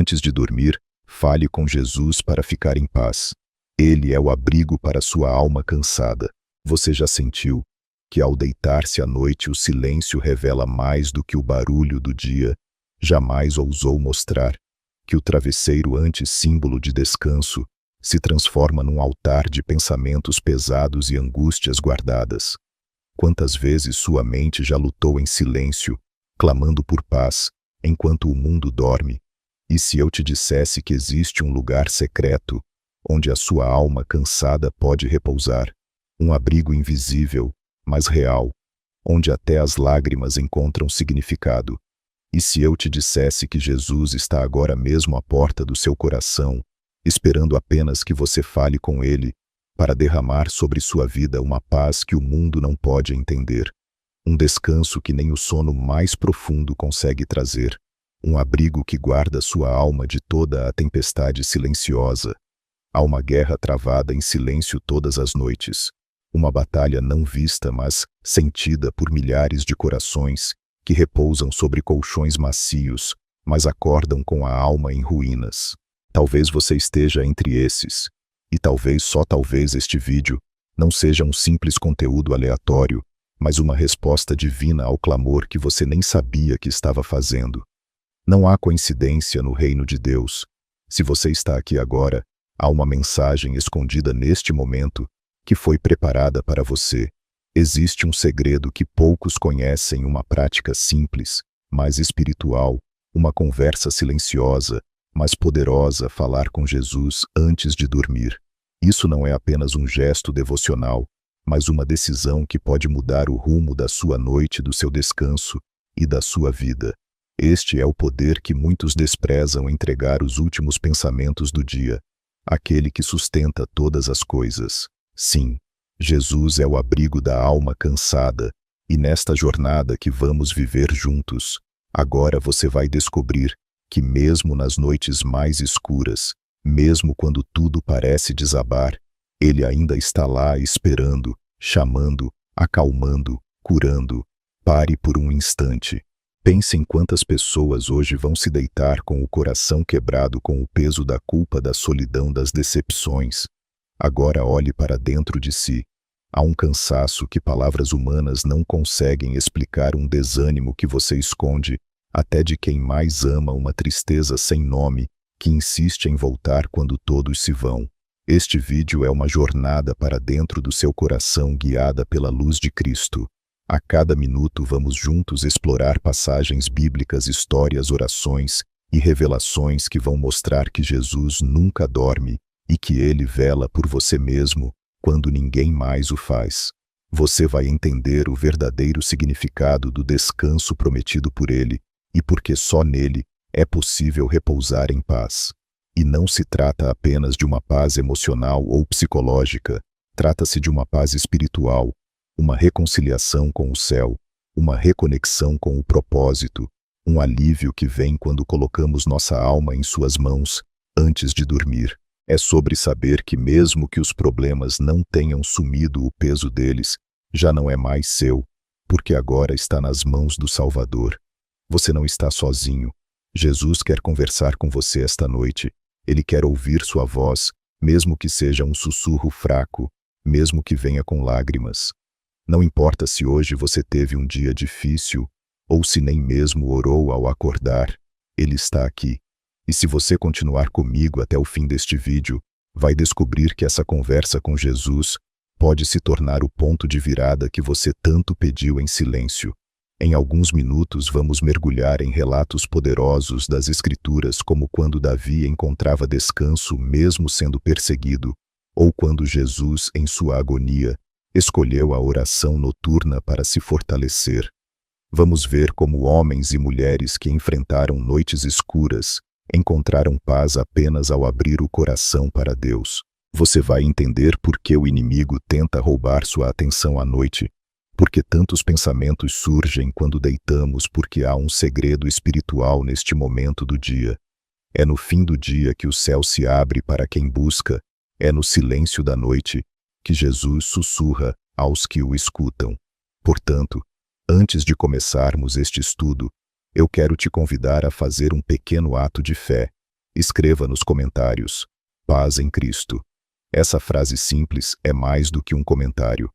Antes de dormir, fale com Jesus para ficar em paz. Ele é o abrigo para sua alma cansada. Você já sentiu que ao deitar-se à noite o silêncio revela mais do que o barulho do dia? Jamais ousou mostrar que o travesseiro, antes símbolo de descanso, se transforma num altar de pensamentos pesados e angústias guardadas. Quantas vezes sua mente já lutou em silêncio, clamando por paz, enquanto o mundo dorme? E se eu te dissesse que existe um lugar secreto, onde a sua alma cansada pode repousar, um abrigo invisível, mas real, onde até as lágrimas encontram significado? E se eu te dissesse que Jesus está agora mesmo à porta do seu coração, esperando apenas que você fale com Ele, para derramar sobre sua vida uma paz que o mundo não pode entender, um descanso que nem o sono mais profundo consegue trazer, um abrigo que guarda sua alma de toda a tempestade silenciosa? Há uma guerra travada em silêncio todas as noites, uma batalha não vista, mas sentida por milhares de corações que repousam sobre colchões macios, mas acordam com a alma em ruínas. Talvez você esteja entre esses, e talvez, só talvez, este vídeo não seja um simples conteúdo aleatório, mas uma resposta divina ao clamor que você nem sabia que estava fazendo. Não há coincidência no reino de Deus. Se você está aqui agora, há uma mensagem escondida neste momento que foi preparada para você. Existe um segredo que poucos conhecem, uma prática simples, mas espiritual, uma conversa silenciosa, mas poderosa: falar com Jesus antes de dormir. Isso não é apenas um gesto devocional, mas uma decisão que pode mudar o rumo da sua noite, do seu descanso e da sua vida. Este é o poder que muitos desprezam: entregar os últimos pensamentos do dia, aquele que sustenta todas as coisas. Sim, Jesus é o abrigo da alma cansada, e nesta jornada que vamos viver juntos, agora você vai descobrir que mesmo nas noites mais escuras, mesmo quando tudo parece desabar, Ele ainda está lá esperando, chamando, acalmando, curando. Pare por um instante. Pense em quantas pessoas hoje vão se deitar com o coração quebrado, com o peso da culpa, da solidão, das decepções. Agora olhe para dentro de si. Há um cansaço que palavras humanas não conseguem explicar, um desânimo que você esconde até de quem mais ama, uma tristeza sem nome que insiste em voltar quando todos se vão. Este vídeo é uma jornada para dentro do seu coração, guiada pela luz de Cristo. A cada minuto vamos juntos explorar passagens bíblicas, histórias, orações e revelações que vão mostrar que Jesus nunca dorme e que Ele vela por você mesmo quando ninguém mais o faz. Você vai entender o verdadeiro significado do descanso prometido por Ele, e porque só nele é possível repousar em paz. E não se trata apenas de uma paz emocional ou psicológica, trata-se de uma paz espiritual, uma reconciliação com o céu, uma reconexão com o propósito, um alívio que vem quando colocamos nossa alma em suas mãos antes de dormir. É sobre saber que mesmo que os problemas não tenham sumido, o peso deles já não é mais seu, porque agora está nas mãos do Salvador. Você não está sozinho. Jesus quer conversar com você esta noite. Ele quer ouvir sua voz, mesmo que seja um sussurro fraco, mesmo que venha com lágrimas. Não importa se hoje você teve um dia difícil, ou se nem mesmo orou ao acordar, Ele está aqui. E se você continuar comigo até o fim deste vídeo, vai descobrir que essa conversa com Jesus pode se tornar o ponto de virada que você tanto pediu em silêncio. Em alguns minutos vamos mergulhar em relatos poderosos das Escrituras, como quando Davi encontrava descanso mesmo sendo perseguido, ou quando Jesus, em sua agonia, escolheu a oração noturna para se fortalecer. Vamos ver como homens e mulheres que enfrentaram noites escuras encontraram paz apenas ao abrir o coração para Deus. Você vai entender por que o inimigo tenta roubar sua atenção à noite, porque tantos pensamentos surgem quando deitamos, porque há um segredo espiritual neste momento do dia. É no fim do dia que o céu se abre para quem busca, é no silêncio da noite que Jesus sussurra aos que o escutam. Portanto, antes de começarmos este estudo, eu quero te convidar a fazer um pequeno ato de fé. Escreva nos comentários: paz em Cristo. Essa frase simples é mais do que um comentário.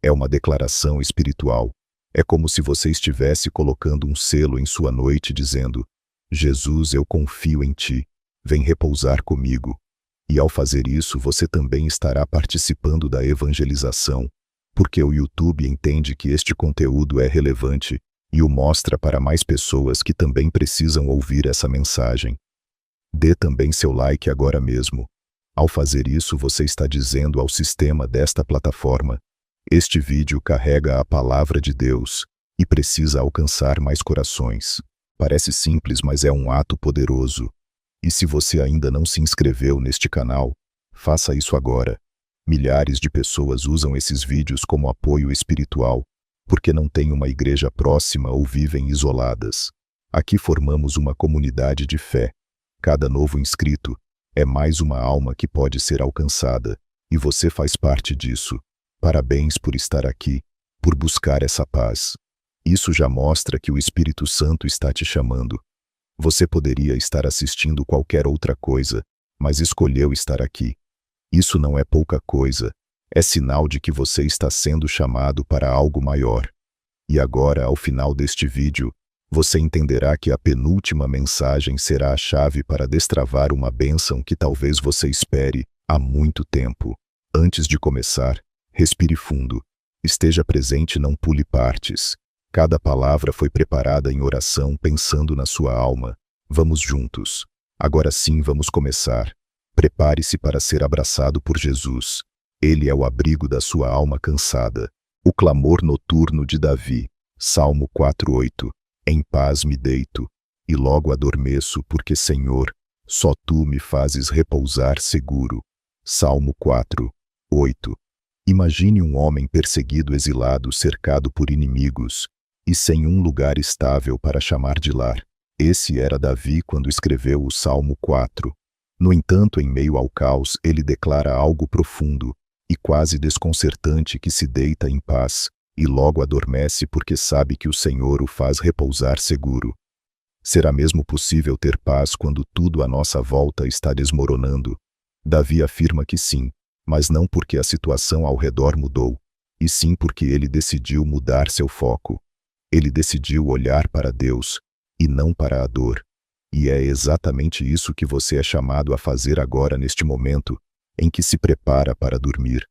É uma declaração espiritual. É como se você estivesse colocando um selo em sua noite dizendo: Jesus, eu confio em ti. Vem repousar comigo. E ao fazer isso, você também estará participando da evangelização, porque o YouTube entende que este conteúdo é relevante e o mostra para mais pessoas que também precisam ouvir essa mensagem. Dê também seu like agora mesmo. Ao fazer isso, você está dizendo ao sistema desta plataforma: este vídeo carrega a palavra de Deus e precisa alcançar mais corações. Parece simples, mas é um ato poderoso. E se você ainda não se inscreveu neste canal, faça isso agora. Milhares de pessoas usam esses vídeos como apoio espiritual, porque não têm uma igreja próxima ou vivem isoladas. Aqui formamos uma comunidade de fé. Cada novo inscrito é mais uma alma que pode ser alcançada, e você faz parte disso. Parabéns por estar aqui, por buscar essa paz. Isso já mostra que o Espírito Santo está te chamando. Você poderia estar assistindo qualquer outra coisa, mas escolheu estar aqui. Isso não é pouca coisa, é sinal de que você está sendo chamado para algo maior. E agora, ao final deste vídeo, você entenderá que a penúltima mensagem será a chave para destravar uma bênção que talvez você espere há muito tempo. Antes de começar, respire fundo. Esteja presente e não pule partes. Cada palavra foi preparada em oração pensando na sua alma. Vamos juntos. Agora sim vamos começar. Prepare-se para ser abraçado por Jesus. Ele é o abrigo da sua alma cansada. O clamor noturno de Davi. Salmo 4:8. Em paz me deito, e logo adormeço, porque, Senhor, só Tu me fazes repousar seguro. Salmo 4:8. Imagine um homem perseguido, exilado, cercado por inimigos, e sem um lugar estável para chamar de lar. Esse era Davi quando escreveu o Salmo 4. No entanto, em meio ao caos, ele declara algo profundo e quase desconcertante, que se deita em paz e logo adormece porque sabe que o Senhor o faz repousar seguro. Será mesmo possível ter paz quando tudo à nossa volta está desmoronando? Davi afirma que sim, mas não porque a situação ao redor mudou, e sim porque ele decidiu mudar seu foco. Ele decidiu olhar para Deus e não para a dor. E é exatamente isso que você é chamado a fazer agora, neste momento em que se prepara para dormir.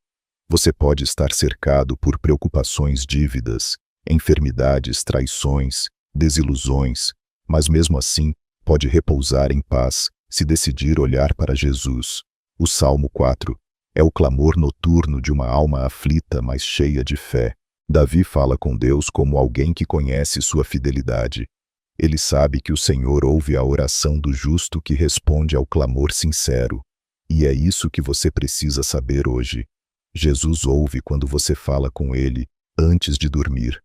Você pode estar cercado por preocupações, dívidas, enfermidades, traições, desilusões, mas mesmo assim pode repousar em paz se decidir olhar para Jesus. O Salmo 4 é o clamor noturno de uma alma aflita, mas cheia de fé. Davi fala com Deus como alguém que conhece sua fidelidade. Ele sabe que o Senhor ouve a oração do justo que responde ao clamor sincero. E é isso que você precisa saber hoje. Jesus ouve quando você fala com Ele antes de dormir.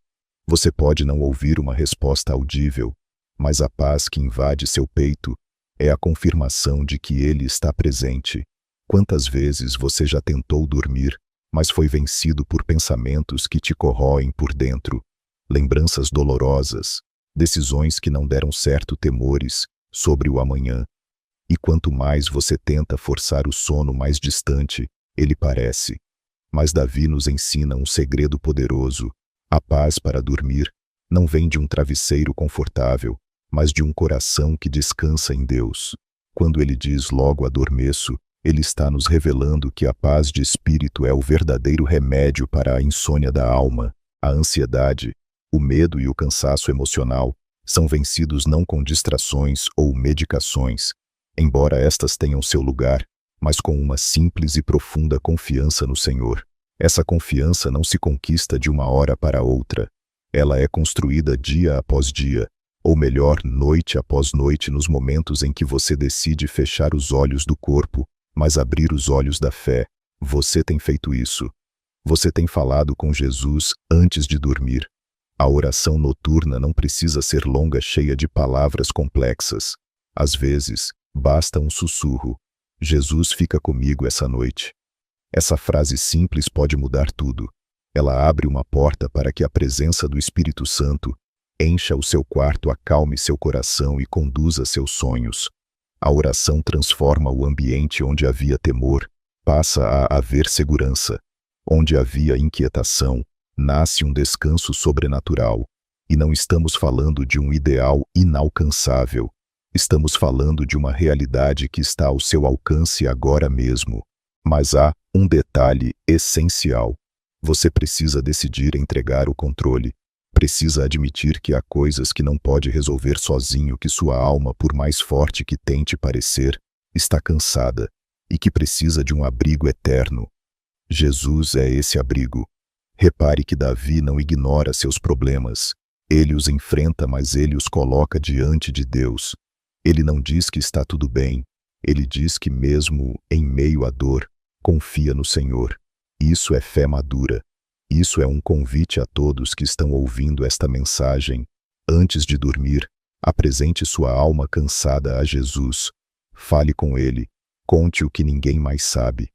Você pode não ouvir uma resposta audível, mas a paz que invade seu peito é a confirmação de que Ele está presente. Quantas vezes você já tentou dormir, mas foi vencido por pensamentos que te corroem por dentro, lembranças dolorosas, decisões que não deram certo, temores sobre o amanhã. E quanto mais você tenta forçar o sono, mais distante ele parece. Mas Davi nos ensina um segredo poderoso. A paz para dormir não vem de um travesseiro confortável, mas de um coração que descansa em Deus. Quando ele diz logo adormeço, ele está nos revelando que a paz de espírito é o verdadeiro remédio para a insônia da alma. A ansiedade, o medo e o cansaço emocional são vencidos não com distrações ou medicações, embora estas tenham seu lugar, mas com uma simples e profunda confiança no Senhor. Essa confiança não se conquista de uma hora para outra. Ela é construída dia após dia, ou melhor, noite após noite, nos momentos em que você decide fechar os olhos do corpo, mas abrir os olhos da fé. Você tem feito isso. Você tem falado com Jesus antes de dormir. A oração noturna não precisa ser longa, cheia de palavras complexas. Às vezes, basta um sussurro. Jesus fica comigo essa noite. Essa frase simples pode mudar tudo. Ela abre uma porta para que a presença do Espírito Santo encha o seu quarto, acalme seu coração e conduza seus sonhos. A oração transforma o ambiente onde havia temor, passa a haver segurança. Onde havia inquietação, nasce um descanso sobrenatural. E não estamos falando de um ideal inalcançável. Estamos falando de uma realidade que está ao seu alcance agora mesmo. Mas há um detalhe essencial. Você precisa decidir entregar o controle. Precisa admitir que há coisas que não pode resolver sozinho, que sua alma, por mais forte que tente parecer, está cansada e que precisa de um abrigo eterno. Jesus é esse abrigo. Repare que Davi não ignora seus problemas. Ele os enfrenta, mas ele os coloca diante de Deus. Ele não diz que está tudo bem. Ele diz que mesmo em meio à dor, confia no Senhor. Isso é fé madura. Isso é um convite a todos que estão ouvindo esta mensagem. Antes de dormir, apresente sua alma cansada a Jesus. Fale com Ele. Conte o que ninguém mais sabe.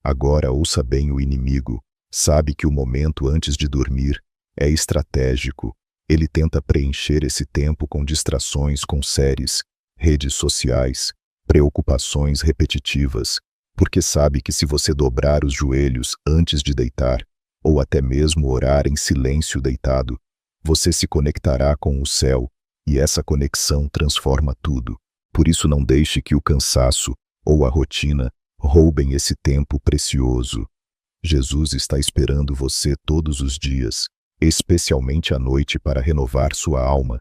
Agora ouça bem o inimigo. Sabe que o momento antes de dormir é estratégico. Ele tenta preencher esse tempo com distrações, com séries, redes sociais, preocupações repetitivas, porque sabe que se você dobrar os joelhos antes de deitar, ou até mesmo orar em silêncio deitado, você se conectará com o céu, e essa conexão transforma tudo. Por isso não deixe que o cansaço ou a rotina roubem esse tempo precioso. Jesus está esperando você todos os dias, especialmente à noite, para renovar sua alma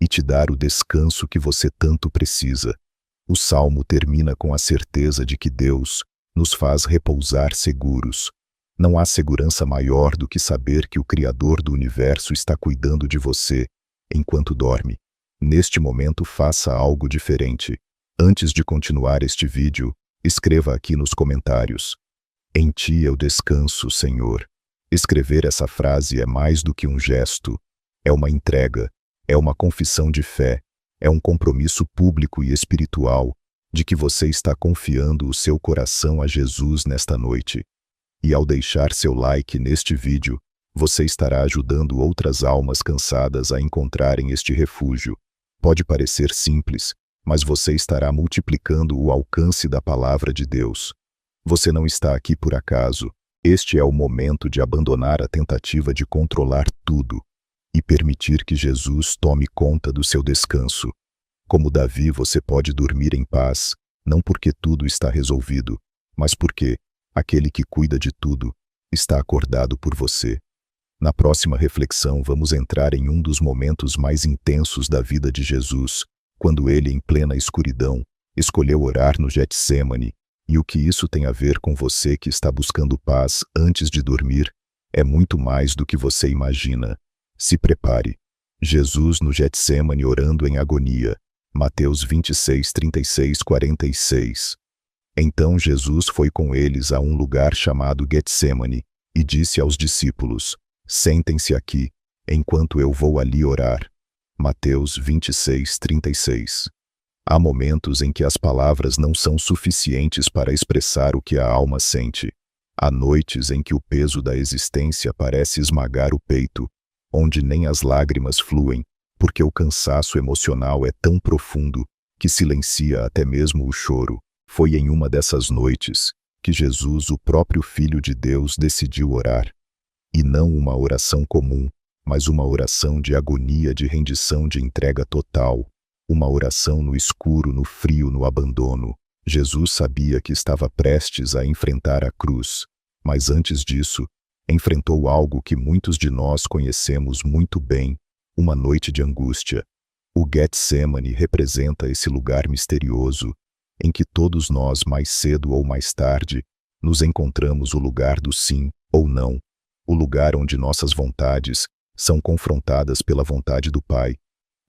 e te dar o descanso que você tanto precisa. O Salmo termina com a certeza de que Deus nos faz repousar seguros. Não há segurança maior do que saber que o Criador do Universo está cuidando de você enquanto dorme. Neste momento, faça algo diferente. Antes de continuar este vídeo, escreva aqui nos comentários: "Em Ti eu descanso, Senhor." Escrever essa frase é mais do que um gesto. É uma entrega, é uma confissão de fé, é um compromisso público e espiritual de que você está confiando o seu coração a Jesus nesta noite. E ao deixar seu like neste vídeo, você estará ajudando outras almas cansadas a encontrarem este refúgio. Pode parecer simples, mas você estará multiplicando o alcance da palavra de Deus. Você não está aqui por acaso. Este é o momento de abandonar a tentativa de controlar tudo e permitir que Jesus tome conta do seu descanso. Como Davi, você pode dormir em paz, não porque tudo está resolvido, mas porque aquele que cuida de tudo está acordado por você. Na próxima reflexão, vamos entrar em um dos momentos mais intensos da vida de Jesus, quando ele, em plena escuridão, escolheu orar no Getsêmani. E o que isso tem a ver com você que está buscando paz antes de dormir é muito mais do que você imagina. Se prepare. Jesus no Getsêmani orando em agonia. Mateus 26, 36, 46. Então Jesus foi com eles a um lugar chamado Getsêmani e disse aos discípulos: "Sentem-se aqui, enquanto eu vou ali orar." Mateus 26, 36. Há momentos em que as palavras não são suficientes para expressar o que a alma sente. Há noites em que o peso da existência parece esmagar o peito, onde nem as lágrimas fluem, porque o cansaço emocional é tão profundo que silencia até mesmo o choro. Foi em uma dessas noites que Jesus, o próprio Filho de Deus, decidiu orar. E não uma oração comum, mas uma oração de agonia, de rendição, de entrega total. Uma oração no escuro, no frio, no abandono. Jesus sabia que estava prestes a enfrentar a cruz, mas antes disso, enfrentou algo que muitos de nós conhecemos muito bem: uma noite de angústia. O Getsêmani representa esse lugar misterioso em que todos nós, mais cedo ou mais tarde, nos encontramos, o lugar do sim ou não, o lugar onde nossas vontades são confrontadas pela vontade do Pai,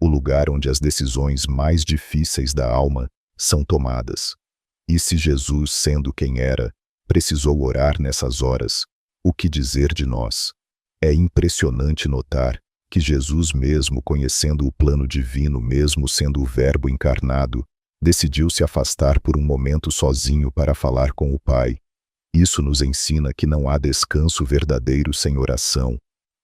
o lugar onde as decisões mais difíceis da alma são tomadas. E se Jesus, sendo quem era, precisou orar nessas horas, o que dizer de nós? É impressionante notar que Jesus, mesmo conhecendo o plano divino, mesmo sendo o Verbo encarnado, decidiu se afastar por um momento sozinho para falar com o Pai. Isso nos ensina que não há descanso verdadeiro sem oração.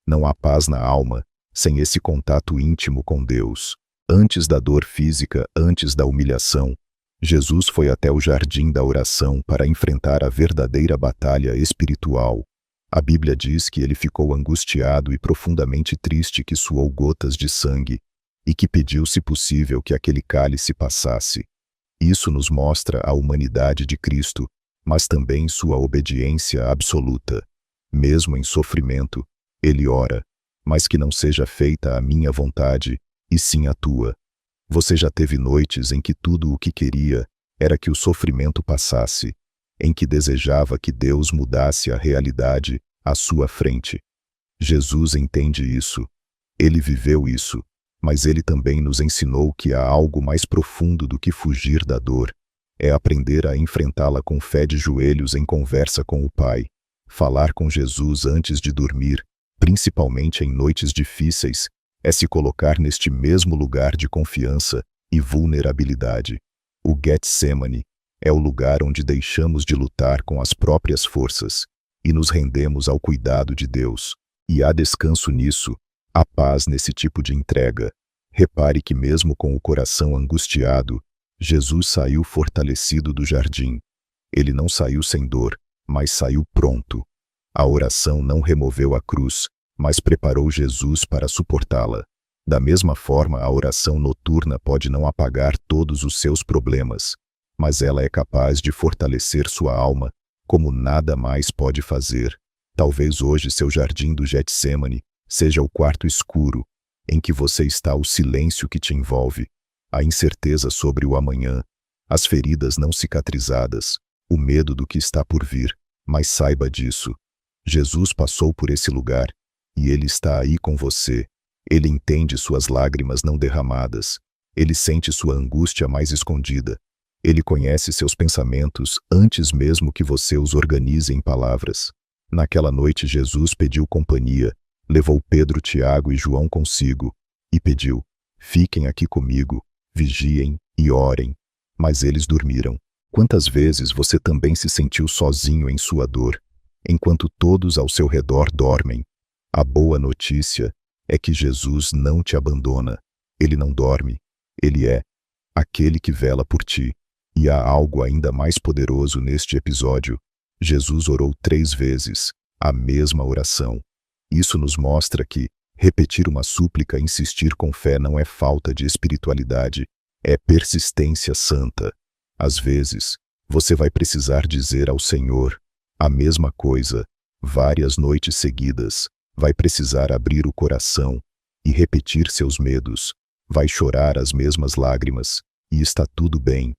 Não há paz na alma sem esse contato íntimo com Deus. Antes da dor física, antes da humilhação, Jesus foi até o jardim da oração para enfrentar a verdadeira batalha espiritual. A Bíblia diz que ele ficou angustiado e profundamente triste, que suou gotas de sangue e que pediu, se possível, que aquele cálice passasse. Isso nos mostra a humanidade de Cristo, mas também sua obediência absoluta. Mesmo em sofrimento, ele ora, mas que não seja feita a minha vontade, e sim a tua. Você já teve noites em que tudo o que queria era que o sofrimento passasse, em que desejava que Deus mudasse a realidade à sua frente. Jesus entende isso. Ele viveu isso, mas ele também nos ensinou que há algo mais profundo do que fugir da dor. É aprender a enfrentá-la com fé, de joelhos em conversa com o Pai. Falar com Jesus antes de dormir, principalmente em noites difíceis, é se colocar neste mesmo lugar de confiança e vulnerabilidade. O Getsemane é o lugar onde deixamos de lutar com as próprias forças e nos rendemos ao cuidado de Deus. E há descanso nisso, há paz nesse tipo de entrega. Repare que mesmo com o coração angustiado, Jesus saiu fortalecido do jardim. Ele não saiu sem dor, mas saiu pronto. A oração não removeu a cruz, mas preparou Jesus para suportá-la. Da mesma forma, a oração noturna pode não apagar todos os seus problemas, mas ela é capaz de fortalecer sua alma, como nada mais pode fazer. Talvez hoje seu jardim do Getsemane seja o quarto escuro, em que você está, o silêncio que te envolve, a incerteza sobre o amanhã, as feridas não cicatrizadas, o medo do que está por vir. Mas saiba disso. Jesus passou por esse lugar, e ele está aí com você. Ele entende suas lágrimas não derramadas. Ele sente sua angústia mais escondida. Ele conhece seus pensamentos antes mesmo que você os organize em palavras. Naquela noite Jesus pediu companhia, levou Pedro, Tiago e João consigo, e pediu: fiquem aqui comigo, vigiem e orem. Mas eles dormiram. Quantas vezes você também se sentiu sozinho em sua dor, enquanto todos ao seu redor dormem? A boa notícia é que Jesus não te abandona. Ele não dorme. Ele é aquele que vela por ti. E há algo ainda mais poderoso neste episódio. Jesus orou 3 vezes a mesma oração. Isso nos mostra que repetir uma súplica, insistir com fé, não é falta de espiritualidade, é persistência santa. Às vezes, você vai precisar dizer ao Senhor a mesma coisa várias noites seguidas. Vai precisar abrir o coração e repetir seus medos. Vai chorar as mesmas lágrimas, e está tudo bem.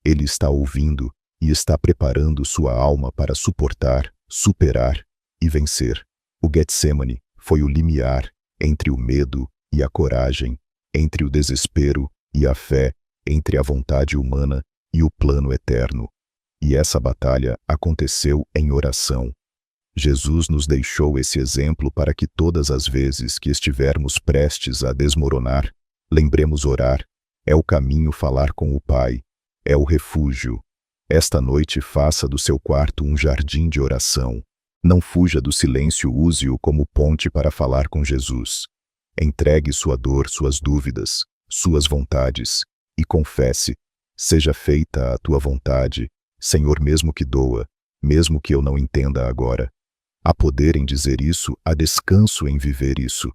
Ele está ouvindo e está preparando sua alma para suportar, superar e vencer. O Getsemane foi o limiar entre o medo e a coragem, entre o desespero e a fé, entre a vontade humana e o plano eterno. E essa batalha aconteceu em oração. Jesus nos deixou esse exemplo para que todas as vezes que estivermos prestes a desmoronar, lembremos orar. É o caminho falar com o Pai. É o refúgio. Esta noite faça do seu quarto um jardim de oração. Não fuja do silêncio, use-o como ponte para falar com Jesus. Entregue sua dor, suas dúvidas, suas vontades, e confesse: seja feita a tua vontade, Senhor, mesmo que doa, mesmo que eu não entenda agora. Há poder em dizer isso, há descanso em viver isso.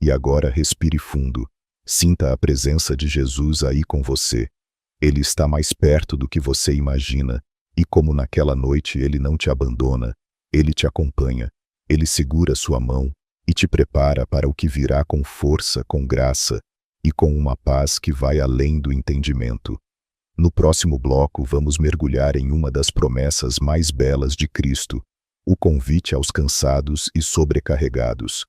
E agora respire fundo. Sinta a presença de Jesus aí com você. Ele está mais perto do que você imagina, e como naquela noite ele não te abandona, ele te acompanha, ele segura sua mão e te prepara para o que virá com força, com graça e com uma paz que vai além do entendimento. No próximo bloco vamos mergulhar em uma das promessas mais belas de Cristo, o convite aos cansados e sobrecarregados.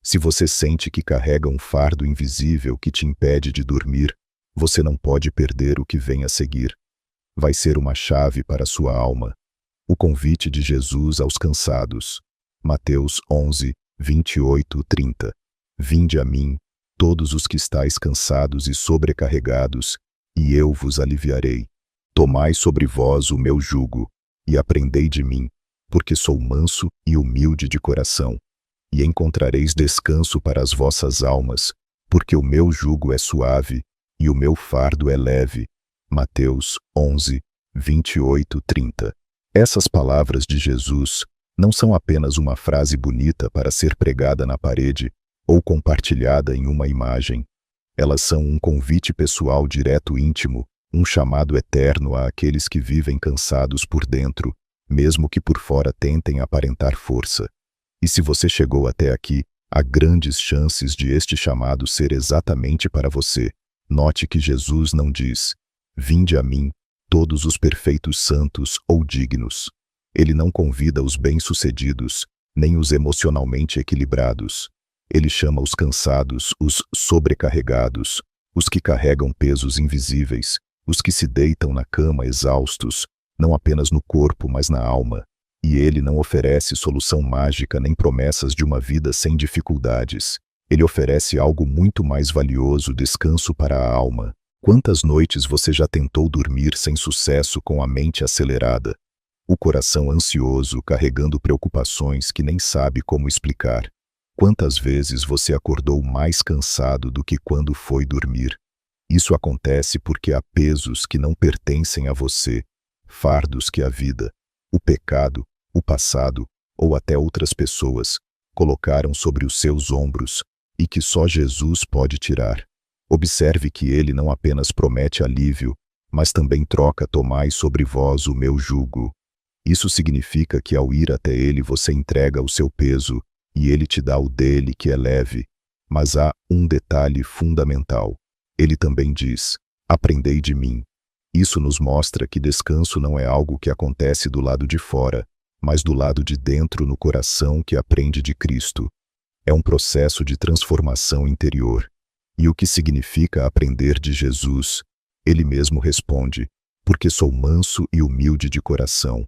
Se você sente que carrega um fardo invisível que te impede de dormir, você não pode perder o que vem a seguir. Vai ser uma chave para sua alma. O convite de Jesus aos cansados. Mateus 11, 28, 30. Vinde a mim, todos os que estáis cansados e sobrecarregados, e eu vos aliviarei. Tomai sobre vós o meu jugo, e aprendei de mim, porque sou manso e humilde de coração, e encontrareis descanso para as vossas almas, porque o meu jugo é suave, e o meu fardo é leve. Mateus 11, 28, 30. Essas palavras de Jesus não são apenas uma frase bonita para ser pregada na parede ou compartilhada em uma imagem. Elas são um convite pessoal direto e íntimo, um chamado eterno àqueles que vivem cansados por dentro, mesmo que por fora tentem aparentar força. E se você chegou até aqui, há grandes chances de este chamado ser exatamente para você. Note que Jesus não diz: "Vinde a mim, todos os perfeitos santos ou dignos." Ele não convida os bem-sucedidos, nem os emocionalmente equilibrados. Ele chama os cansados, os sobrecarregados, os que carregam pesos invisíveis, os que se deitam na cama exaustos, não apenas no corpo, mas na alma. E ele não oferece solução mágica nem promessas de uma vida sem dificuldades. Ele oferece algo muito mais valioso: descanso para a alma. Quantas noites você já tentou dormir sem sucesso, com a mente acelerada, o coração ansioso, carregando preocupações que nem sabe como explicar? Quantas vezes você acordou mais cansado do que quando foi dormir? Isso acontece porque há pesos que não pertencem a você, fardos que a vida, o pecado, o passado ou até outras pessoas colocaram sobre os seus ombros e que só Jesus pode tirar. Observe que ele não apenas promete alívio, mas também troca: "Tomai sobre vós o meu jugo." Isso significa que ao ir até ele você entrega o seu peso e ele te dá o dele, que é leve. Mas há um detalhe fundamental. Ele também diz: "Aprendei de mim." Isso nos mostra que descanso não é algo que acontece do lado de fora, mas do lado de dentro, no coração que aprende de Cristo. É um processo de transformação interior. E o que significa aprender de Jesus? Ele mesmo responde: "Porque sou manso e humilde de coração."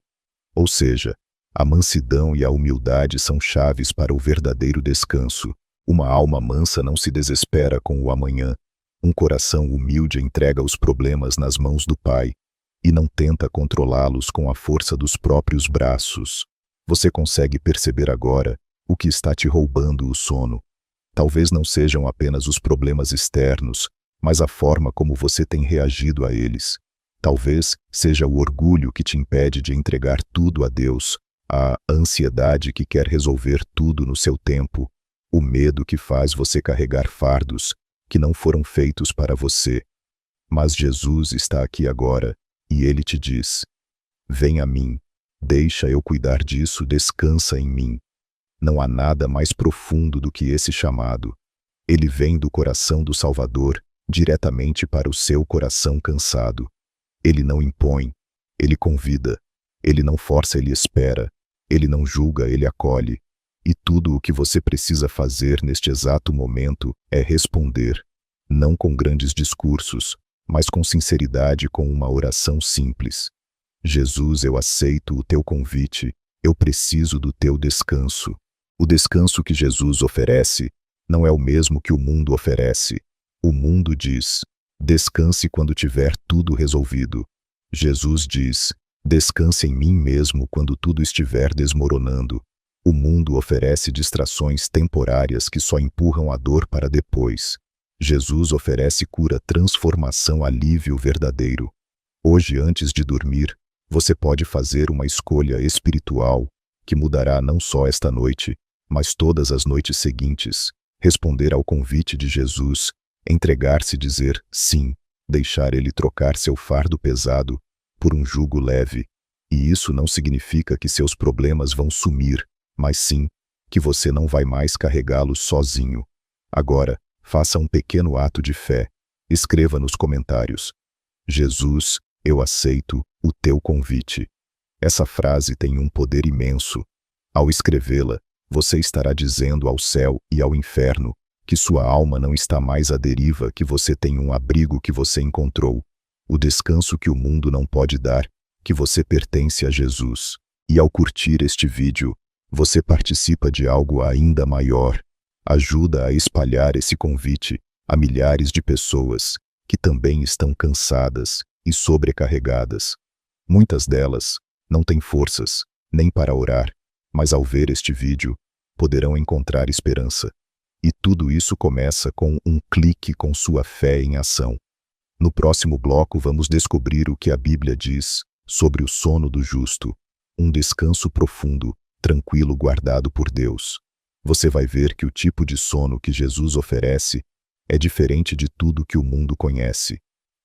Ou seja, a mansidão e a humildade são chaves para o verdadeiro descanso. Uma alma mansa não se desespera com o amanhã. Um coração humilde entrega os problemas nas mãos do Pai e não tenta controlá-los com a força dos próprios braços. Você consegue perceber agora o que está te roubando o sono? Talvez não sejam apenas os problemas externos, mas a forma como você tem reagido a eles. Talvez seja o orgulho que te impede de entregar tudo a Deus, a ansiedade que quer resolver tudo no seu tempo, o medo que faz você carregar fardos que não foram feitos para você. Mas Jesus está aqui agora e ele te diz: "Vem a mim, deixa eu cuidar disso, descansa em mim." Não há nada mais profundo do que esse chamado. Ele vem do coração do Salvador diretamente para o seu coração cansado. Ele não impõe, ele convida. Ele não força, ele espera. Ele não julga, ele acolhe. E tudo o que você precisa fazer neste exato momento é responder, não com grandes discursos, mas com sinceridade, com uma oração simples: "Jesus, eu aceito o teu convite, eu preciso do teu descanso." O descanso que Jesus oferece não é o mesmo que o mundo oferece. O mundo diz: "Descanse quando tiver tudo resolvido." Jesus diz: "Descanse em mim mesmo quando tudo estiver desmoronando." O mundo oferece distrações temporárias que só empurram a dor para depois. Jesus oferece cura, transformação, alívio verdadeiro. Hoje, antes de dormir, você pode fazer uma escolha espiritual que mudará não só esta noite, mas todas as noites seguintes. Responder ao convite de Jesus, entregar-se, dizer sim, deixar ele trocar seu fardo pesado por um jugo leve. E isso não significa que seus problemas vão sumir, mas sim que você não vai mais carregá-los sozinho. Agora, faça um pequeno ato de fé. Escreva nos comentários: "Jesus, eu aceito o teu convite." Essa frase tem um poder imenso. Ao escrevê-la, você estará dizendo ao céu e ao inferno que sua alma não está mais à deriva, que você tem um abrigo, que você encontrou o descanso que o mundo não pode dar, que você pertence a Jesus. E ao curtir este vídeo, você participa de algo ainda maior. Ajuda a espalhar esse convite a milhares de pessoas que também estão cansadas e sobrecarregadas. Muitas delas não têm forças nem para orar, mas ao ver este vídeo, poderão encontrar esperança. E tudo isso começa com um clique, com sua fé em ação. No próximo bloco vamos descobrir o que a Bíblia diz sobre o sono do justo, um descanso profundo, tranquilo guardado por Deus. Você vai ver que o tipo de sono que Jesus oferece é diferente de tudo que o mundo conhece.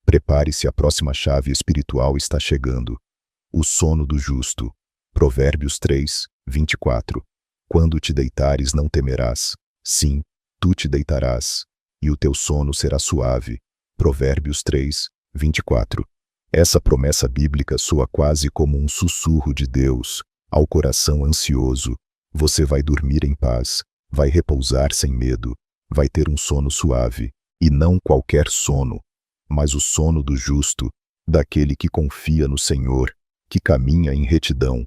Prepare-se, a próxima chave espiritual está chegando. O sono do justo. Provérbios 3, 24. Quando te deitares não temerás. Sim, tu te deitarás, e o teu sono será suave. Provérbios 3, 24. Essa promessa bíblica soa quase como um sussurro de Deus ao coração ansioso. Você vai dormir em paz, vai repousar sem medo, vai ter um sono suave, e não qualquer sono, mas o sono do justo, daquele que confia no Senhor, que caminha em retidão,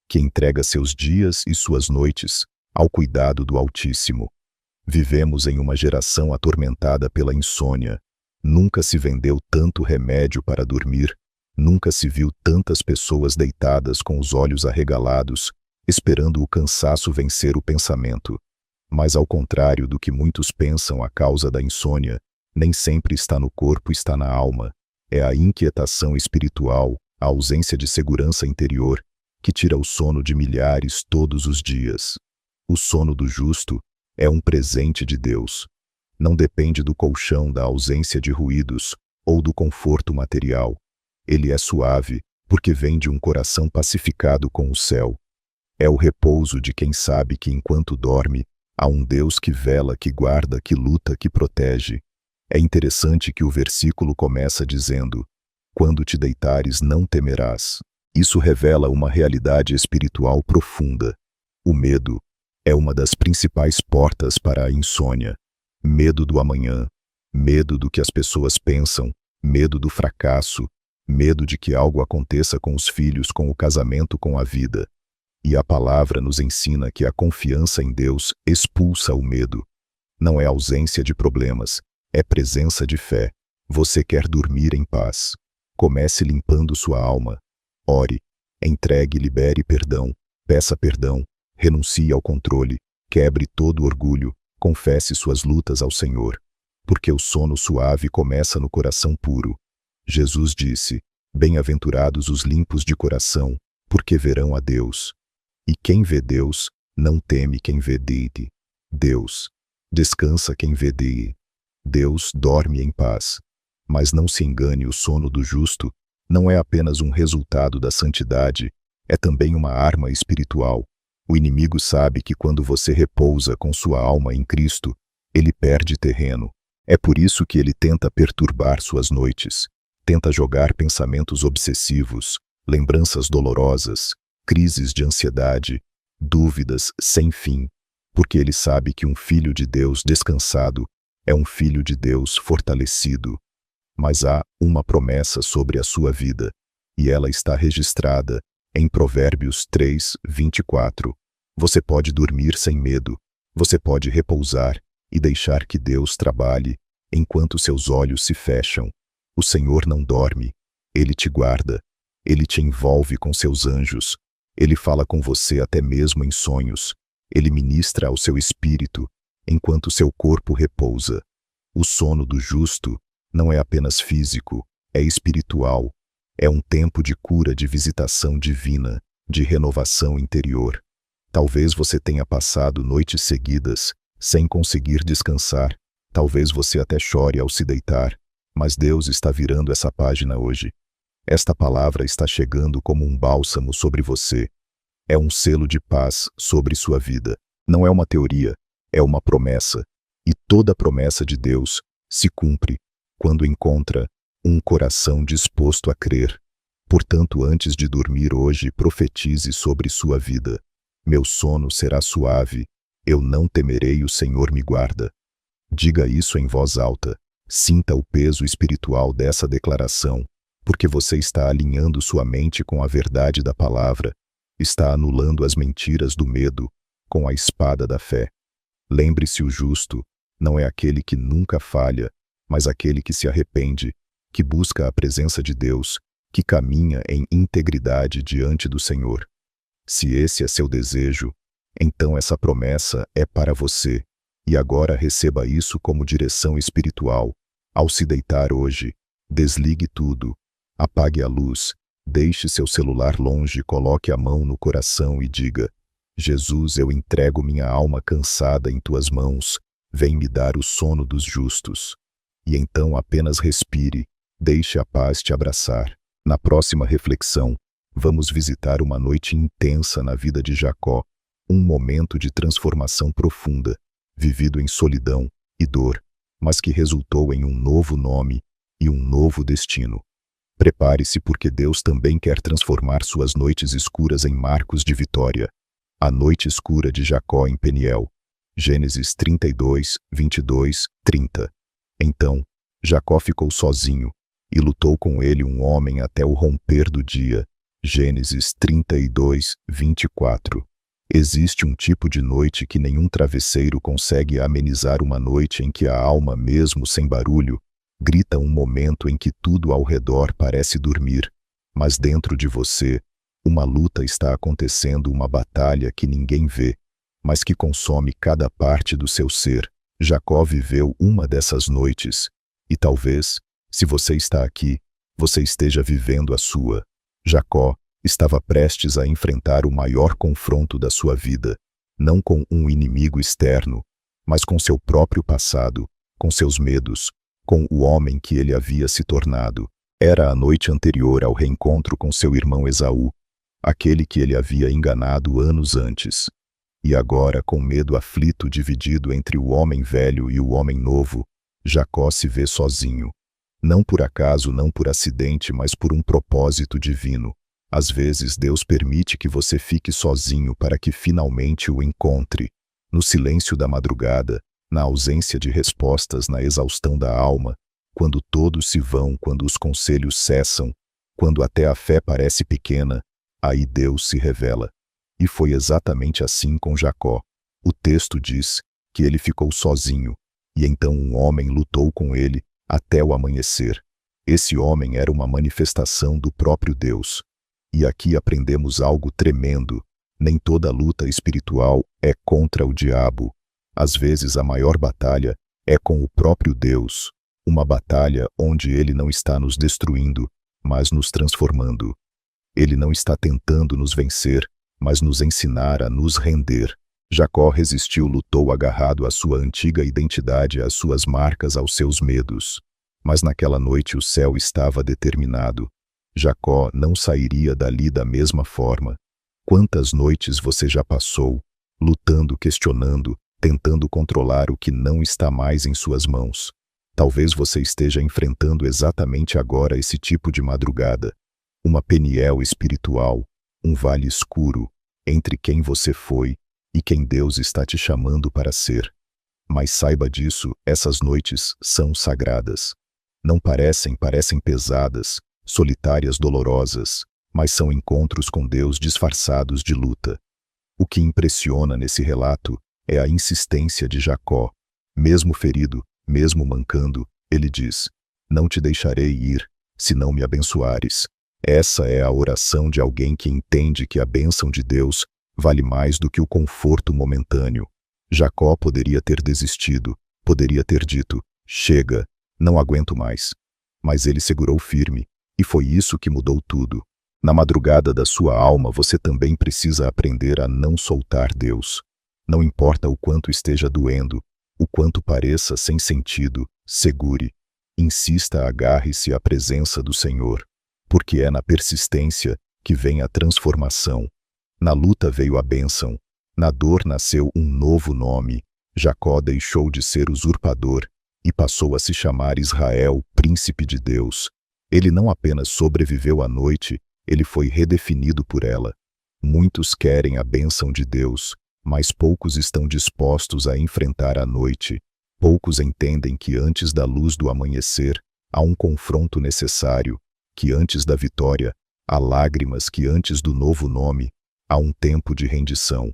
que entrega seus dias e suas noites ao cuidado do Altíssimo. Vivemos em uma geração atormentada pela insônia. Nunca se vendeu tanto remédio para dormir, nunca se viu tantas pessoas deitadas com os olhos arregalados, esperando o cansaço vencer o pensamento. Mas ao contrário do que muitos pensam, a causa da insônia nem sempre está no corpo, está na alma. É a inquietação espiritual, a ausência de segurança interior, que tira o sono de milhares todos os dias. O sono do justo é um presente de Deus. Não depende do colchão, da ausência de ruídos ou do conforto material. Ele é suave, porque vem de um coração pacificado com o céu. É o repouso de quem sabe que enquanto dorme, há um Deus que vela, que guarda, que luta, que protege. É interessante que o versículo começa dizendo: quando te deitares não temerás. Isso revela uma realidade espiritual profunda. O medo é uma das principais portas para a insônia. Medo do amanhã, medo do que as pessoas pensam, medo do fracasso, medo de que algo aconteça com os filhos, com o casamento, com a vida. E a palavra nos ensina que a confiança em Deus expulsa o medo. Não é ausência de problemas, é presença de fé. Você quer dormir em paz. Comece limpando sua alma. Ore, entregue, libere perdão, peça perdão, renuncie ao controle, quebre todo orgulho, confesse suas lutas ao Senhor. Porque o sono suave começa no coração puro. Jesus disse: bem-aventurados os limpos de coração, porque verão a Deus. E quem vê Deus, não teme quem vê dele. Deus descansa quem vê dele. Deus dorme em paz. Mas não se engane, o sono do justo não é apenas um resultado da santidade, é também uma arma espiritual. O inimigo sabe que quando você repousa com sua alma em Cristo, ele perde terreno. É por isso que ele tenta perturbar suas noites, tenta jogar pensamentos obsessivos, lembranças dolorosas, crises de ansiedade, dúvidas sem fim, porque ele sabe que um filho de Deus descansado é um filho de Deus fortalecido. Mas há uma promessa sobre a sua vida, e ela está registrada em Provérbios 3, 24. Você pode dormir sem medo, você pode repousar e deixar que Deus trabalhe enquanto seus olhos se fecham. O Senhor não dorme, Ele te guarda, Ele te envolve com seus anjos, Ele fala com você até mesmo em sonhos, Ele ministra ao seu espírito enquanto seu corpo repousa. O sono do justo não é apenas físico, é espiritual. É um tempo de cura, de visitação divina, de renovação interior. Talvez você tenha passado noites seguidas sem conseguir descansar. Talvez você até chore ao se deitar, mas Deus está virando essa página hoje. Esta palavra está chegando como um bálsamo sobre você. É um selo de paz sobre sua vida. Não é uma teoria, é uma promessa. E toda promessa de Deus se cumpre quando encontra um coração disposto a crer. Portanto, antes de dormir hoje, profetize sobre sua vida. Meu sono será suave, eu não temerei, o Senhor me guarda. Diga isso em voz alta. Sinta o peso espiritual dessa declaração, porque você está alinhando sua mente com a verdade da palavra, está anulando as mentiras do medo com a espada da fé. Lembre-se, o justo não é aquele que nunca falha, mas aquele que se arrepende, que busca a presença de Deus, que caminha em integridade diante do Senhor. Se esse é seu desejo, então essa promessa é para você. E agora receba isso como direção espiritual. Ao se deitar hoje, Desligue tudo. Apague a luz. Deixe seu celular longe, coloque a mão no coração e diga: Jesus, eu entrego minha alma cansada em tuas mãos. Vem me dar o sono dos justos. E então apenas respire. Deixe a paz te abraçar. Na próxima reflexão, vamos visitar uma noite intensa na vida de Jacó, um momento de transformação profunda, vivido em solidão e dor, mas que resultou em um novo nome e um novo destino. Prepare-se, porque Deus também quer transformar suas noites escuras em marcos de vitória. A noite escura de Jacó em Peniel. Gênesis 32, 22, 30. Então, Jacó ficou sozinho, e lutou com ele um homem até o romper do dia. Gênesis 32, 24. Existe um tipo de noite que nenhum travesseiro consegue amenizar, uma noite em que a alma, mesmo sem barulho, grita, um momento em que tudo ao redor parece dormir, mas dentro de você, uma luta está acontecendo, uma batalha que ninguém vê, mas que consome cada parte do seu ser. Jacó viveu uma dessas noites, e talvez, se você está aqui, você esteja vivendo a sua. Jacó estava prestes a enfrentar o maior confronto da sua vida, não com um inimigo externo, mas com seu próprio passado, com seus medos, com o homem que ele havia se tornado. Era a noite anterior ao reencontro com seu irmão Esaú, aquele que ele havia enganado anos antes. E agora, com medo aflito dividido entre o homem velho e o homem novo, Jacó se vê sozinho. Não por acaso, não por acidente, mas por um propósito divino. Às vezes Deus permite que você fique sozinho para que finalmente o encontre. No silêncio da madrugada, na ausência de respostas, na exaustão da alma, quando todos se vão, quando os conselhos cessam, quando até a fé parece pequena, aí Deus se revela. E foi exatamente assim com Jacó. O texto diz que ele ficou sozinho, e então um homem lutou com ele até o amanhecer. Esse homem era uma manifestação do próprio Deus. E aqui aprendemos algo tremendo. Nem toda luta espiritual é contra o diabo. Às vezes a maior batalha é com o próprio Deus. Uma batalha onde ele não está nos destruindo, mas nos transformando. Ele não está tentando nos vencer, mas nos ensinar a nos render. Jacó resistiu, lutou agarrado à sua antiga identidade, às suas marcas, aos seus medos. Mas naquela noite o céu estava determinado. Jacó não sairia dali da mesma forma. Quantas noites você já passou, lutando, questionando, tentando controlar o que não está mais em suas mãos? Talvez você esteja enfrentando exatamente agora esse tipo de madrugada. Uma Peniel espiritual, um vale escuro, entre quem você foi e quem Deus está te chamando para ser. Mas saiba disso, essas noites são sagradas. Não parecem pesadas, solitárias, dolorosas, mas são encontros com Deus disfarçados de luta. O que impressiona nesse relato é a insistência de Jacó. Mesmo ferido, mesmo mancando, ele diz: não te deixarei ir, se não me abençoares. Essa é a oração de alguém que entende que a bênção de Deus vale mais do que o conforto momentâneo. Jacó poderia ter desistido, poderia ter dito: chega, não aguento mais. Mas ele segurou firme, e foi isso que mudou tudo. Na madrugada da sua alma, você também precisa aprender a não soltar Deus. Não importa o quanto esteja doendo, o quanto pareça sem sentido, segure. Insista, agarre-se à presença do Senhor. Porque é na persistência que vem a transformação. Na luta veio a bênção. Na dor nasceu um novo nome. Jacó deixou de ser usurpador e passou a se chamar Israel, príncipe de Deus. Ele não apenas sobreviveu à noite, ele foi redefinido por ela. Muitos querem a bênção de Deus, mas poucos estão dispostos a enfrentar a noite. Poucos entendem que antes da luz do amanhecer, há um confronto necessário, que antes da vitória, há lágrimas, que antes do novo nome, há um tempo de rendição.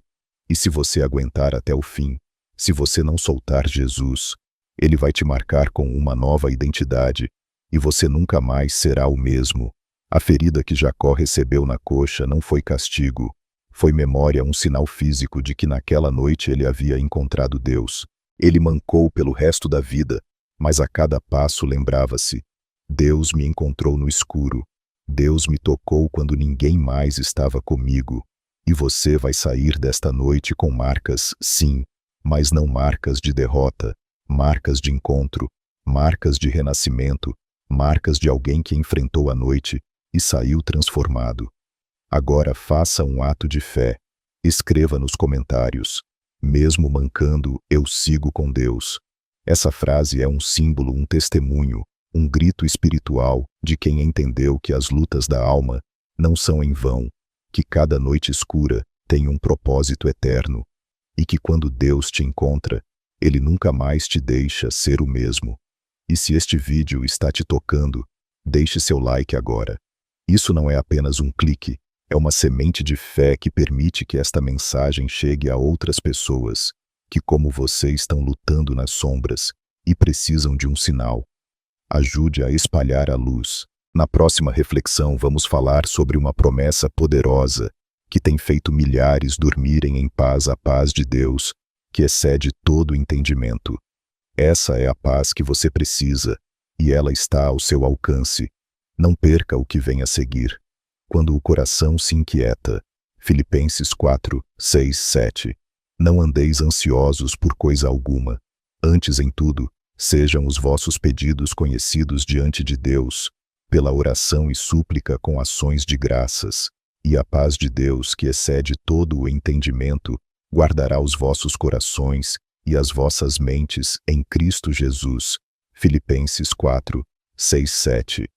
E se você aguentar até o fim, se você não soltar Jesus, ele vai te marcar com uma nova identidade, e você nunca mais será o mesmo. A ferida que Jacó recebeu na coxa não foi castigo, foi memória, um sinal físico de que naquela noite ele havia encontrado Deus. Ele mancou pelo resto da vida, mas a cada passo lembrava-se: Deus me encontrou no escuro. Deus me tocou quando ninguém mais estava comigo. E você vai sair desta noite com marcas, sim, mas não marcas de derrota, marcas de encontro, marcas de renascimento, marcas de alguém que enfrentou a noite e saiu transformado. Agora faça um ato de fé. Escreva nos comentários: mesmo mancando, eu sigo com Deus. Essa frase é um símbolo, um testemunho, um grito espiritual de quem entendeu que as lutas da alma não são em vão, que cada noite escura tem um propósito eterno e que quando Deus te encontra, Ele nunca mais te deixa ser o mesmo. E se este vídeo está te tocando, deixe seu like agora. Isso não é apenas um clique, é uma semente de fé que permite que esta mensagem chegue a outras pessoas que, como você, estão lutando nas sombras e precisam de um sinal. Ajude a espalhar a luz. Na próxima reflexão vamos falar sobre uma promessa poderosa que tem feito milhares dormirem em paz, a paz de Deus, que excede todo entendimento. Essa é a paz que você precisa e ela está ao seu alcance. Não perca o que vem a seguir. Quando o coração se inquieta. Filipenses 4, 6, 7. Não andeis ansiosos por coisa alguma. Antes, em tudo, sejam os vossos pedidos conhecidos diante de Deus, pela oração e súplica com ações de graças, e a paz de Deus, que excede todo o entendimento, guardará os vossos corações e as vossas mentes em Cristo Jesus. Filipenses 4, 6, 7.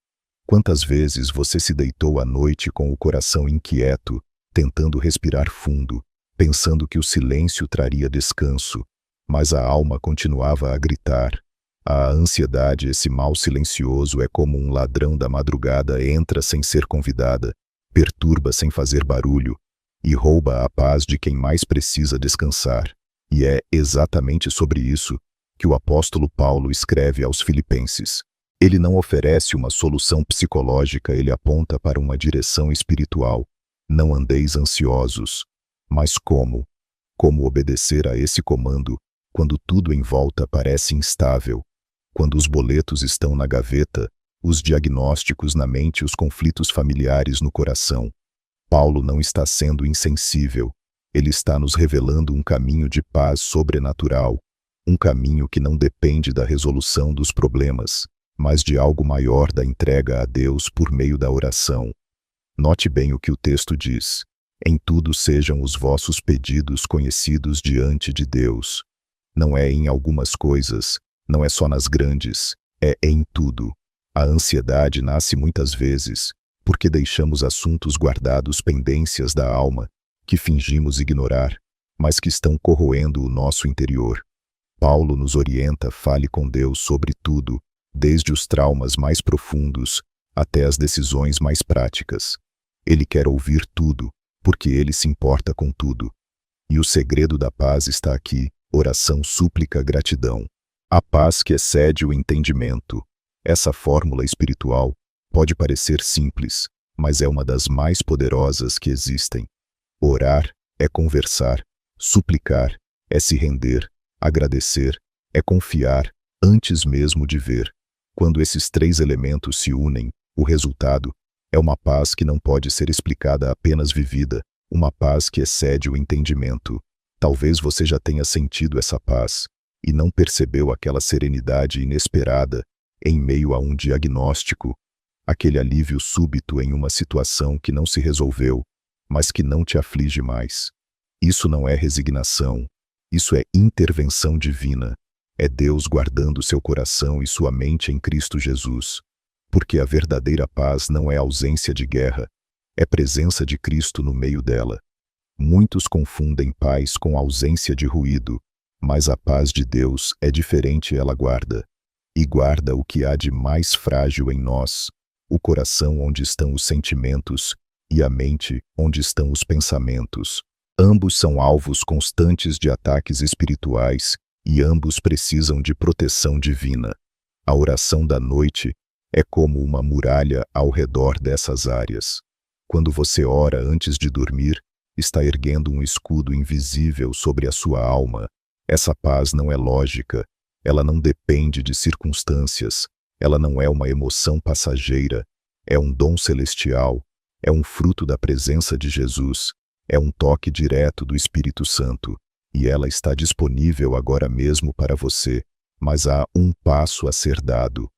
Quantas vezes você se deitou à noite com o coração inquieto, tentando respirar fundo, pensando que o silêncio traria descanso, mas a alma continuava a gritar. A ansiedade, esse mal silencioso, é como um ladrão da madrugada, entra sem ser convidada, perturba sem fazer barulho e rouba a paz de quem mais precisa descansar. E é exatamente sobre isso que o apóstolo Paulo escreve aos Filipenses. Ele não oferece uma solução psicológica, ele aponta para uma direção espiritual. Não andeis ansiosos. Mas como? Como obedecer a esse comando quando tudo em volta parece instável? Quando os boletos estão na gaveta, os diagnósticos na mente, os conflitos familiares no coração. Paulo não está sendo insensível. Ele está nos revelando um caminho de paz sobrenatural, um caminho que não depende da resolução dos problemas, mas de algo maior, da entrega a Deus por meio da oração. Note bem o que o texto diz: em tudo sejam os vossos pedidos conhecidos diante de Deus. Não é em algumas coisas, não é só nas grandes, é em tudo. A ansiedade nasce muitas vezes porque deixamos assuntos guardados, pendências da alma, que fingimos ignorar, mas que estão corroendo o nosso interior. Paulo nos orienta: fale com Deus sobre tudo, desde os traumas mais profundos até as decisões mais práticas. Ele quer ouvir tudo, porque ele se importa com tudo. E o segredo da paz está aqui: oração, súplica, gratidão. A paz que excede o entendimento. Essa fórmula espiritual pode parecer simples, mas é uma das mais poderosas que existem. Orar é conversar, suplicar é se render, agradecer é confiar antes mesmo de ver. Quando esses três elementos se unem, o resultado é uma paz que não pode ser explicada, apenas vivida, uma paz que excede o entendimento. Talvez você já tenha sentido essa paz e não percebeu aquela serenidade inesperada em meio a um diagnóstico, aquele alívio súbito em uma situação que não se resolveu, mas que não te aflige mais. Isso não é resignação, isso é intervenção divina. É Deus guardando seu coração e sua mente em Cristo Jesus. Porque a verdadeira paz não é ausência de guerra, é presença de Cristo no meio dela. Muitos confundem paz com ausência de ruído, mas a paz de Deus é diferente, ela guarda. E guarda o que há de mais frágil em nós, o coração onde estão os sentimentos e a mente onde estão os pensamentos. Ambos são alvos constantes de ataques espirituais e ambos precisam de proteção divina. A oração da noite é como uma muralha ao redor dessas áreas. Quando você ora antes de dormir, está erguendo um escudo invisível sobre a sua alma. Essa paz não é lógica, ela não depende de circunstâncias, Ela não é uma emoção passageira, é um dom celestial, é um fruto da presença de Jesus, é um toque direto do Espírito Santo, e ela está disponível agora mesmo para você, mas há um passo a ser dado.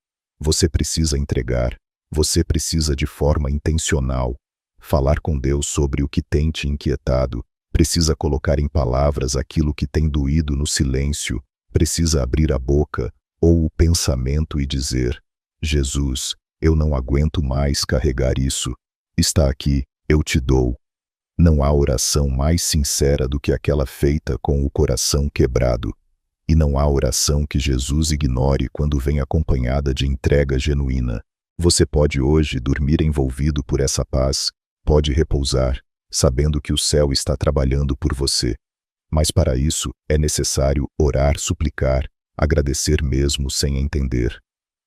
Você precisa entregar, você precisa de forma intencional, falar com Deus sobre o que tem te inquietado, precisa colocar em palavras aquilo que tem doído no silêncio, precisa abrir a boca ou o pensamento e dizer: Jesus, eu não aguento mais carregar isso. Está aqui, eu te dou. Não há oração mais sincera do que aquela feita com o coração quebrado. E não há oração que Jesus ignore quando vem acompanhada de entrega genuína. Você pode hoje dormir envolvido por essa paz, pode repousar, sabendo que o céu está trabalhando por você. Mas para isso, é necessário orar, suplicar, agradecer mesmo sem entender.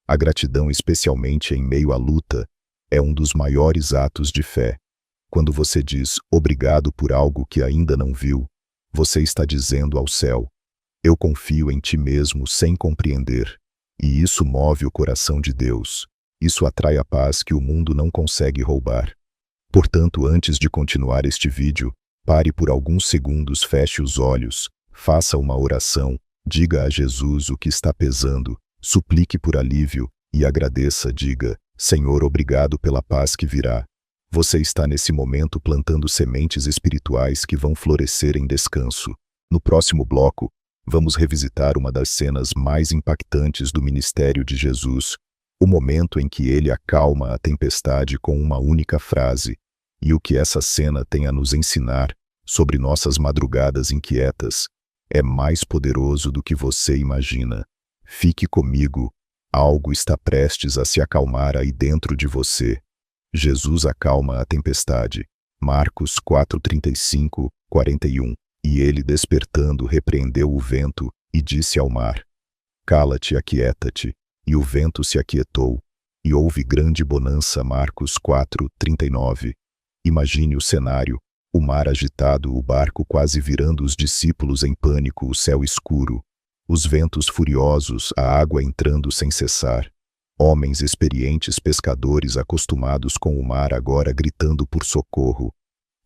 A gratidão, especialmente em meio à luta, é um dos maiores atos de fé. Quando você diz obrigado por algo que ainda não viu, você está dizendo ao céu: eu confio em ti mesmo sem compreender. E isso move o coração de Deus. Isso atrai a paz que o mundo não consegue roubar. Portanto, antes de continuar este vídeo, pare por alguns segundos, feche os olhos, faça uma oração, diga a Jesus o que está pesando, suplique por alívio e agradeça, diga: Senhor, obrigado pela paz que virá. Você está nesse momento plantando sementes espirituais que vão florescer em descanso. No próximo bloco, vamos revisitar uma das cenas mais impactantes do ministério de Jesus, o momento em que ele acalma a tempestade com uma única frase, e o que essa cena tem a nos ensinar sobre nossas madrugadas inquietas é mais poderoso do que você imagina. Fique comigo, algo está prestes a se acalmar aí dentro de você. Jesus acalma a tempestade. Marcos 4:35, 41. E ele, despertando, repreendeu o vento e disse ao mar: cala-te, aquieta-te. E o vento se aquietou, e houve grande bonança. Marcos 4:39. Imagine o cenário: o mar agitado, o barco quase virando, os discípulos em pânico, o céu escuro, os ventos furiosos, a água entrando sem cessar. Homens experientes, pescadores acostumados com o mar, agora gritando por socorro.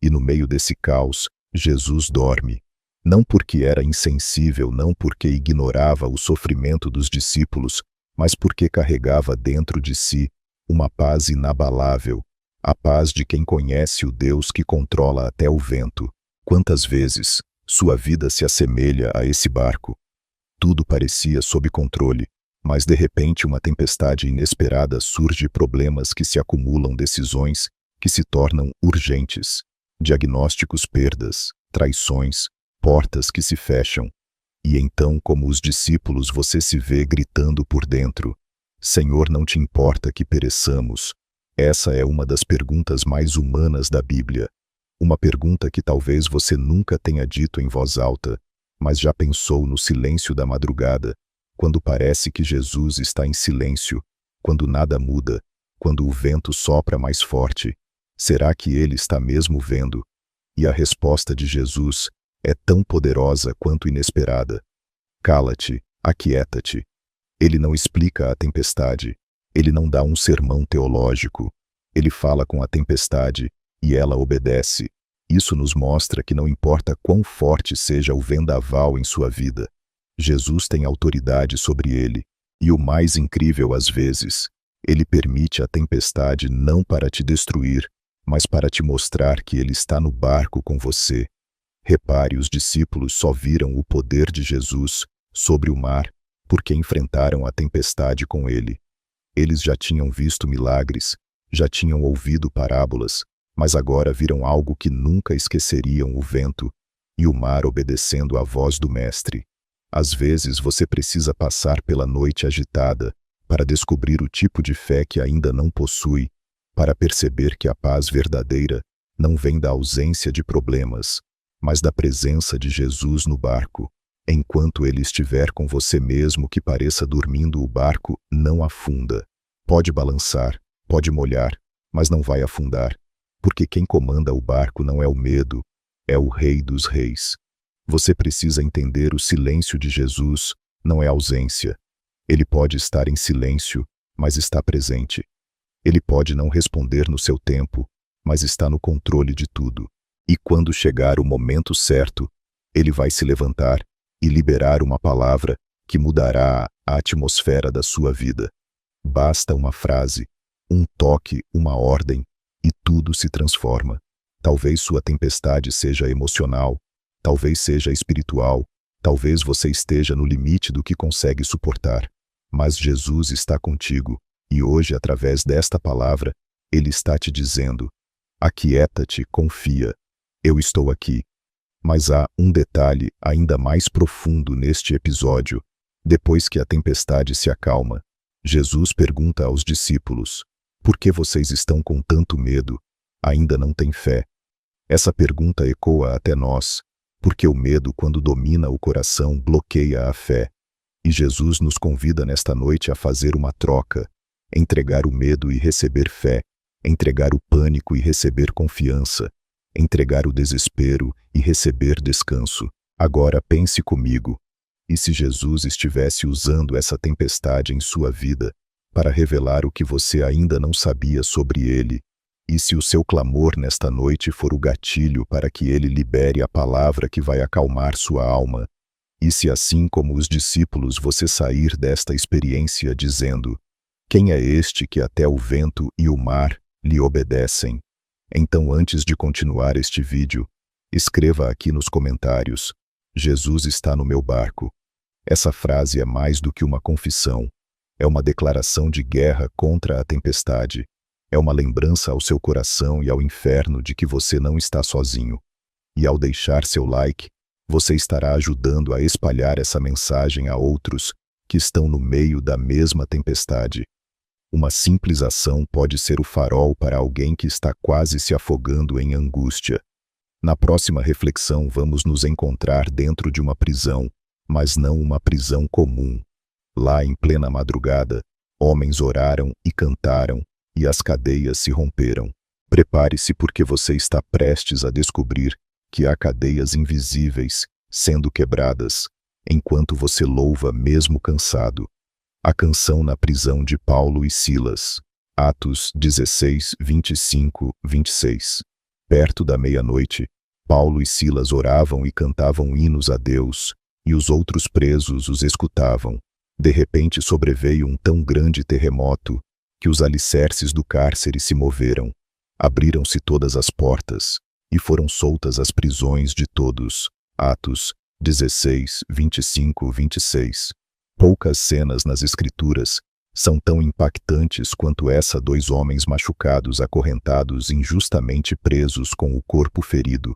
E no meio desse caos, Jesus dorme. Não porque era insensível, não porque ignorava o sofrimento dos discípulos, mas porque carregava dentro de si uma paz inabalável, a paz de quem conhece o Deus que controla até o vento. Quantas vezes sua vida se assemelha a esse barco? Tudo parecia sob controle, mas de repente uma tempestade inesperada surge, problemas que se acumulam, decisões que se tornam urgentes, diagnósticos, perdas, traições, portas que se fecham. E então, como os discípulos, você se vê gritando por dentro: Senhor, não te importa que pereçamos? Essa é uma das perguntas mais humanas da Bíblia. Uma pergunta que talvez você nunca tenha dito em voz alta, mas já pensou no silêncio da madrugada, quando parece que Jesus está em silêncio, quando nada muda, quando o vento sopra mais forte. Será que ele está mesmo vendo? E a resposta de Jesus é tão poderosa quanto inesperada: cala-te, aquieta-te. Ele não explica a tempestade, ele não dá um sermão teológico, ele fala com a tempestade e ela obedece. Isso nos mostra que não importa quão forte seja o vendaval em sua vida, Jesus tem autoridade sobre ele. E o mais incrível, às vezes, ele permite a tempestade não para te destruir, mas para te mostrar que ele está no barco com você. Repare, os discípulos só viram o poder de Jesus sobre o mar porque enfrentaram a tempestade com ele. Eles já tinham visto milagres, já tinham ouvido parábolas, mas agora viram algo que nunca esqueceriam: o vento e o mar obedecendo à voz do Mestre. Às vezes você precisa passar pela noite agitada para descobrir o tipo de fé que ainda não possui, para perceber que a paz verdadeira não vem da ausência de problemas, mas da presença de Jesus no barco. Enquanto ele estiver com você, mesmo que pareça dormindo, o barco não afunda. Pode balançar, pode molhar, mas não vai afundar, porque quem comanda o barco não é o medo, é o Rei dos Reis. Você precisa entender: o silêncio de Jesus não é ausência. Ele pode estar em silêncio, mas está presente. Ele pode não responder no seu tempo, mas está no controle de tudo. E quando chegar o momento certo, ele vai se levantar e liberar uma palavra que mudará a atmosfera da sua vida. Basta uma frase, um toque, uma ordem, e tudo se transforma. Talvez sua tempestade seja emocional, talvez seja espiritual, talvez você esteja no limite do que consegue suportar. Mas Jesus está contigo, e hoje, através desta palavra, Ele está te dizendo: aquieta-te, confia, eu estou aqui. Mas há um detalhe ainda mais profundo neste episódio. Depois que a tempestade se acalma, Jesus pergunta aos discípulos: por que vocês estão com tanto medo? Ainda não têm fé? Essa pergunta ecoa até nós, porque o medo, quando domina o coração, bloqueia a fé. E Jesus nos convida nesta noite a fazer uma troca, entregar o medo e receber fé, entregar o pânico e receber confiança, entregar o desespero e receber descanso. Agora pense comigo, e se Jesus estivesse usando essa tempestade em sua vida para revelar o que você ainda não sabia sobre ele? E se o seu clamor nesta noite for o gatilho para que ele libere a palavra que vai acalmar sua alma? E se, assim como os discípulos, você sair desta experiência dizendo: quem é este que até o vento e o mar lhe obedecem? Então, antes de continuar este vídeo, escreva aqui nos comentários: Jesus está no meu barco. Essa frase é mais do que uma confissão. É uma declaração de guerra contra a tempestade. É uma lembrança ao seu coração e ao inferno de que você não está sozinho. E ao deixar seu like, você estará ajudando a espalhar essa mensagem a outros que estão no meio da mesma tempestade. Uma simples ação pode ser o farol para alguém que está quase se afogando em angústia. Na próxima reflexão, vamos nos encontrar dentro de uma prisão, mas não uma prisão comum. Lá, em plena madrugada, homens oraram e cantaram, e as cadeias se romperam. Prepare-se, porque você está prestes a descobrir que há cadeias invisíveis sendo quebradas, enquanto você louva mesmo cansado. A canção na prisão de Paulo e Silas. Atos 16, 25, 26. Perto da meia-noite, Paulo e Silas oravam e cantavam hinos a Deus, e os outros presos os escutavam. De repente sobreveio um tão grande terremoto que os alicerces do cárcere se moveram. Abriram-se todas as portas, e foram soltas as prisões de todos. Atos 16, 25, 26. Poucas cenas nas Escrituras são tão impactantes quanto essa: dois homens machucados, acorrentados, injustamente presos com o corpo ferido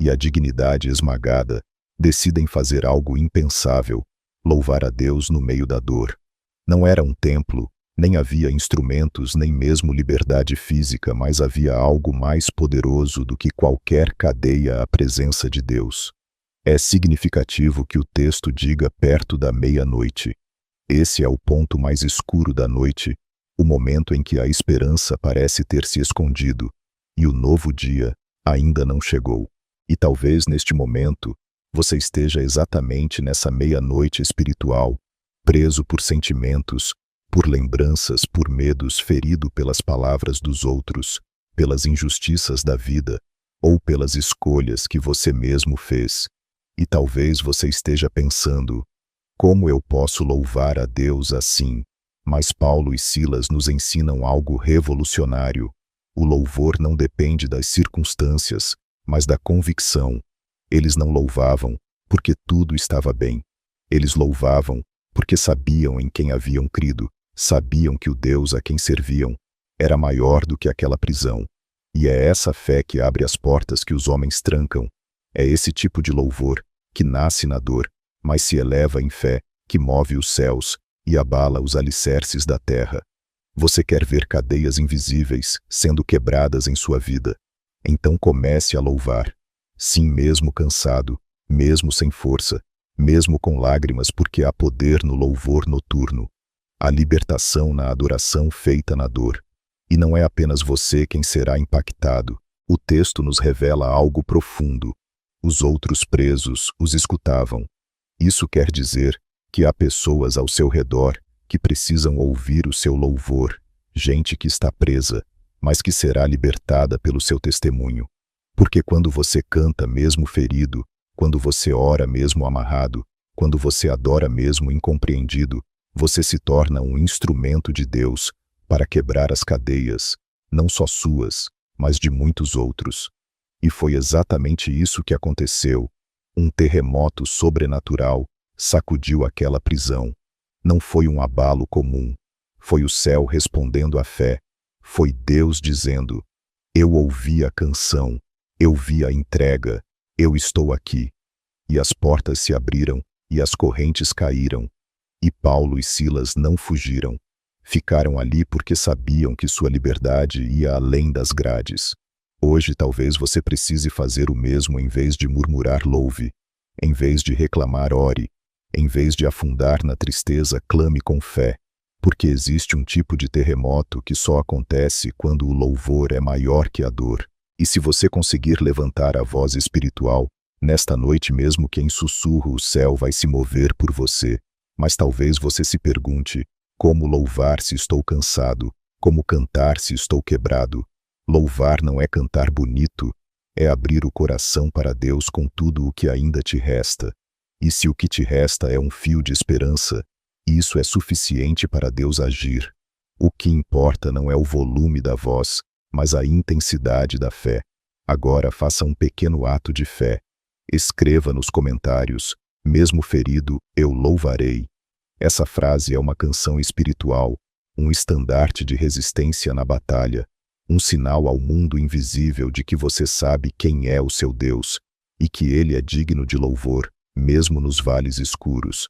e a dignidade esmagada, decidem fazer algo impensável: louvar a Deus no meio da dor. Não era um templo, nem havia instrumentos, nem mesmo liberdade física, mas havia algo mais poderoso do que qualquer cadeia: a presença de Deus. É significativo que o texto diga perto da meia-noite. Esse é o ponto mais escuro da noite, o momento em que a esperança parece ter se escondido, e o novo dia ainda não chegou. E talvez neste momento você esteja exatamente nessa meia-noite espiritual, preso por sentimentos, por lembranças, por medos, ferido pelas palavras dos outros, pelas injustiças da vida, ou pelas escolhas que você mesmo fez. E talvez você esteja pensando: como eu posso louvar a Deus assim? Mas Paulo e Silas nos ensinam algo revolucionário. O louvor não depende das circunstâncias, mas da convicção. Eles não louvavam porque tudo estava bem. Eles louvavam porque sabiam em quem haviam crido, sabiam que o Deus a quem serviam era maior do que aquela prisão. E é essa fé que abre as portas que os homens trancam. É esse tipo de louvor que nasce na dor, mas se eleva em fé, que move os céus e abala os alicerces da terra. Você quer ver cadeias invisíveis sendo quebradas em sua vida? Então comece a louvar. Sim, mesmo cansado, mesmo sem força, mesmo com lágrimas, porque há poder no louvor noturno. Há libertação na adoração feita na dor. E não é apenas você quem será impactado. O texto nos revela algo profundo. Os outros presos os escutavam. Isso quer dizer que há pessoas ao seu redor que precisam ouvir o seu louvor, gente que está presa, mas que será libertada pelo seu testemunho. Porque quando você canta mesmo ferido, quando você ora mesmo amarrado, quando você adora mesmo incompreendido, você se torna um instrumento de Deus para quebrar as cadeias, não só suas, mas de muitos outros. E foi exatamente isso que aconteceu. Um terremoto sobrenatural sacudiu aquela prisão. Não foi um abalo comum. Foi o céu respondendo à fé. Foi Deus dizendo: eu ouvi a canção, eu vi a entrega, eu estou aqui. E as portas se abriram, e as correntes caíram. E Paulo e Silas não fugiram. Ficaram ali porque sabiam que sua liberdade ia além das grades. Hoje talvez você precise fazer o mesmo. Em vez de murmurar, louve. Em vez de reclamar, ore. Em vez de afundar na tristeza, clame com fé. Porque existe um tipo de terremoto que só acontece quando o louvor é maior que a dor. E se você conseguir levantar a voz espiritual, nesta noite mesmo que em sussurro o céu vai se mover por você. Mas talvez você se pergunte: como louvar se estou cansado? Como cantar se estou quebrado? Louvar não é cantar bonito, é abrir o coração para Deus com tudo o que ainda te resta. E se o que te resta é um fio de esperança, isso é suficiente para Deus agir. O que importa não é o volume da voz, mas a intensidade da fé. Agora faça um pequeno ato de fé. Escreva nos comentários: mesmo ferido, eu louvarei. Essa frase é uma canção espiritual, um estandarte de resistência na batalha, um sinal ao mundo invisível de que você sabe quem é o seu Deus e que Ele é digno de louvor, mesmo nos vales escuros.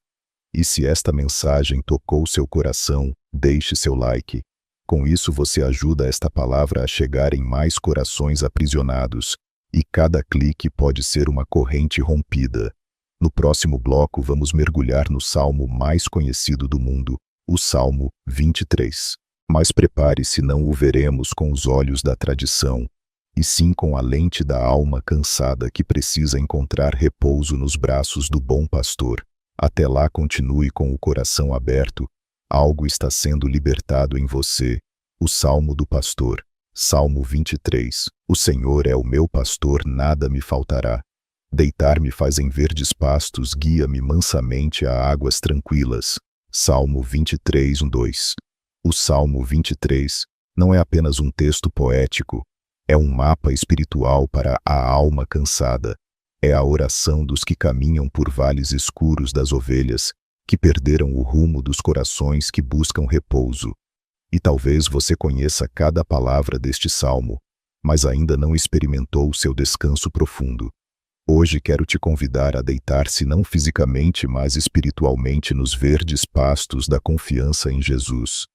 E se esta mensagem tocou seu coração, deixe seu like. Com isso você ajuda esta palavra a chegar em mais corações aprisionados, e cada clique pode ser uma corrente rompida. No próximo bloco vamos mergulhar no salmo mais conhecido do mundo, o Salmo 23. Mas prepare-se, não o veremos com os olhos da tradição, e sim com a lente da alma cansada que precisa encontrar repouso nos braços do bom pastor. Até lá, continue com o coração aberto. Algo está sendo libertado em você. O Salmo do Pastor. Salmo 23. O Senhor é o meu pastor, nada me faltará. Deitar-me faz em verdes pastos, guia-me mansamente a águas tranquilas. Salmo 23, 2. O Salmo 23 não é apenas um texto poético, é um mapa espiritual para a alma cansada. É a oração dos que caminham por vales escuros, das ovelhas que perderam o rumo, dos corações que buscam repouso. E talvez você conheça cada palavra deste salmo, mas ainda não experimentou o seu descanso profundo. Hoje quero te convidar a deitar-se não fisicamente, mas espiritualmente nos verdes pastos da confiança em Jesus.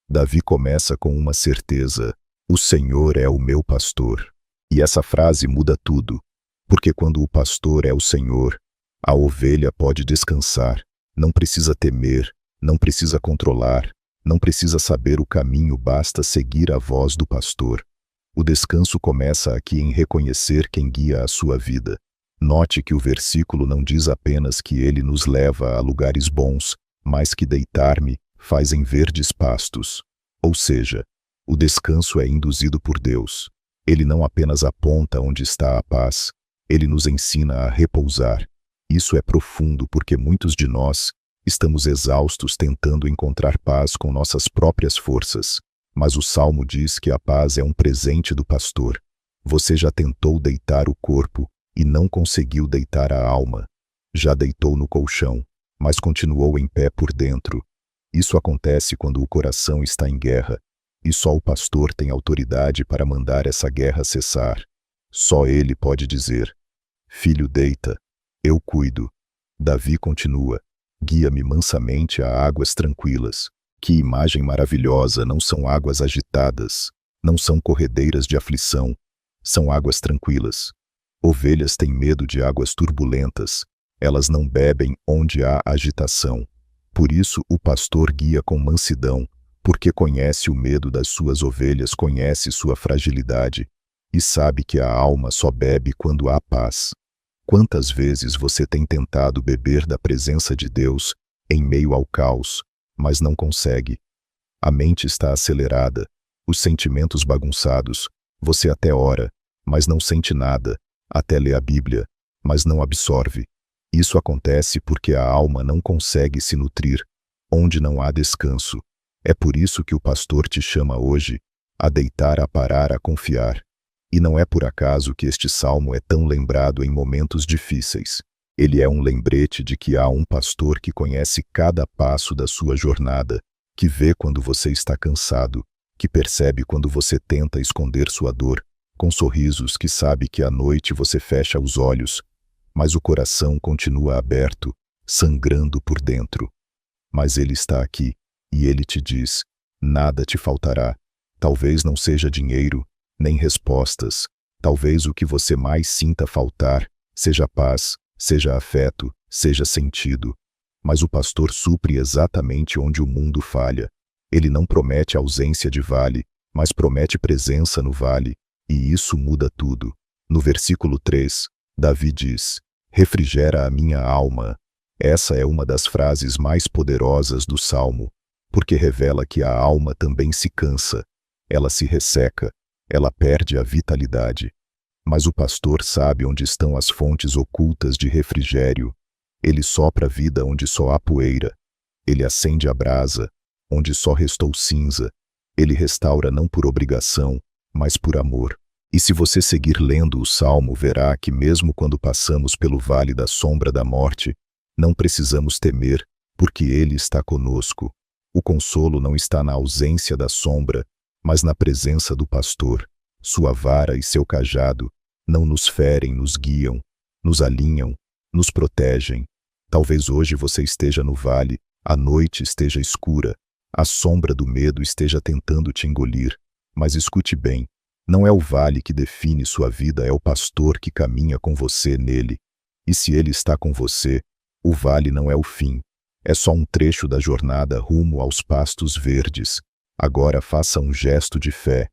Davi começa com uma certeza: o Senhor é o meu pastor. E essa frase muda tudo, porque quando o pastor é o Senhor, a ovelha pode descansar, não precisa temer, não precisa controlar, não precisa saber o caminho, basta seguir a voz do pastor. O descanso começa aqui, em reconhecer quem guia a sua vida. Note que o versículo não diz apenas que ele nos leva a lugares bons, mas que deitar-me faz em verdes pastos. Ou seja, o descanso é induzido por Deus. Ele não apenas aponta onde está a paz, ele nos ensina a repousar. Isso é profundo porque muitos de nós estamos exaustos tentando encontrar paz com nossas próprias forças. Mas o Salmo diz que a paz é um presente do pastor. Você já tentou deitar o corpo e não conseguiu deitar a alma. Já deitou no colchão, mas continuou em pé por dentro. Isso acontece quando o coração está em guerra, e só o pastor tem autoridade para mandar essa guerra cessar. Só ele pode dizer: filho, deita, eu cuido. Davi continua: guia-me mansamente a águas tranquilas. Que imagem maravilhosa! Não são águas agitadas, não são corredeiras de aflição, são águas tranquilas. Ovelhas têm medo de águas turbulentas, elas não bebem onde há agitação. Por isso o pastor guia com mansidão, porque conhece o medo das suas ovelhas, conhece sua fragilidade e sabe que a alma só bebe quando há paz. Quantas vezes você tem tentado beber da presença de Deus em meio ao caos, mas não consegue. A mente está acelerada, os sentimentos bagunçados. Você até ora, mas não sente nada, até lê a Bíblia, mas não absorve. Isso acontece porque a alma não consegue se nutrir, onde não há descanso. É por isso que o pastor te chama hoje a deitar, a parar, a confiar. E não é por acaso que este salmo é tão lembrado em momentos difíceis. Ele é um lembrete de que há um pastor que conhece cada passo da sua jornada, que vê quando você está cansado, que percebe quando você tenta esconder sua dor, com sorrisos, que sabe que à noite você fecha os olhos, mas o coração continua aberto, sangrando por dentro. Mas ele está aqui, e ele te diz: nada te faltará. Talvez não seja dinheiro, nem respostas. Talvez o que você mais sinta faltar seja paz, seja afeto, seja sentido. Mas o pastor supre exatamente onde o mundo falha. Ele não promete ausência de vale, mas promete presença no vale, e isso muda tudo. No versículo 3, Davi diz: refrigera a minha alma. Essa é uma das frases mais poderosas do Salmo, porque revela que a alma também se cansa, ela se resseca, ela perde a vitalidade. Mas o pastor sabe onde estão as fontes ocultas de refrigério. Ele sopra a vida onde só há poeira. Ele acende a brasa, onde só restou cinza. Ele restaura não por obrigação, mas por amor. E se você seguir lendo o Salmo, verá que mesmo quando passamos pelo vale da sombra da morte, não precisamos temer, porque Ele está conosco. O consolo não está na ausência da sombra, mas na presença do pastor. Sua vara e seu cajado não nos ferem, nos guiam, nos alinham, nos protegem. Talvez hoje você esteja no vale, a noite esteja escura, a sombra do medo esteja tentando te engolir. Mas escute bem, não é o vale que define sua vida, é o pastor que caminha com você nele. E se ele está com você, o vale não é o fim, é só um trecho da jornada rumo aos pastos verdes. Agora faça um gesto de fé.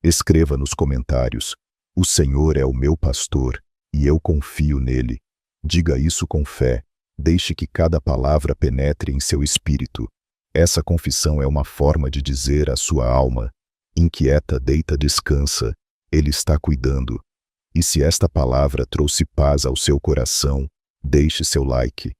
Escreva nos comentários: o Senhor é o meu pastor, e eu confio nele. Diga isso com fé. Deixe que cada palavra penetre em seu espírito. Essa confissão é uma forma de dizer à sua alma: inquieta, deita, descansa, Ele está cuidando. E se esta palavra trouxe paz ao seu coração, deixe seu like.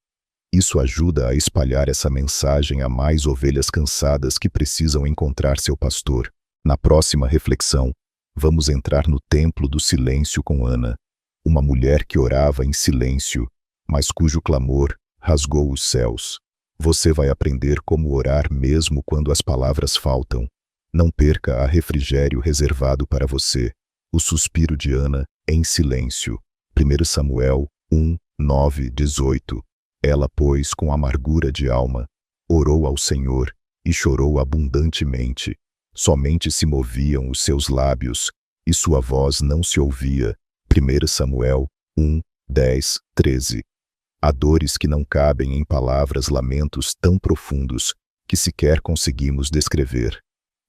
Isso ajuda a espalhar essa mensagem a mais ovelhas cansadas que precisam encontrar seu pastor. Na próxima reflexão, vamos entrar no templo do silêncio com Ana, uma mulher que orava em silêncio, mas cujo clamor rasgou os céus. Você vai aprender como orar mesmo quando as palavras faltam. Não perca a refrigério reservado para você. O suspiro de Ana em silêncio. 1 Samuel 1, 9, 18. Ela, pois, com amargura de alma, orou ao Senhor e chorou abundantemente. Somente se moviam os seus lábios, e sua voz não se ouvia. 1 Samuel 1, 10, 13. Há dores que não cabem em palavras, lamentos tão profundos que sequer conseguimos descrever.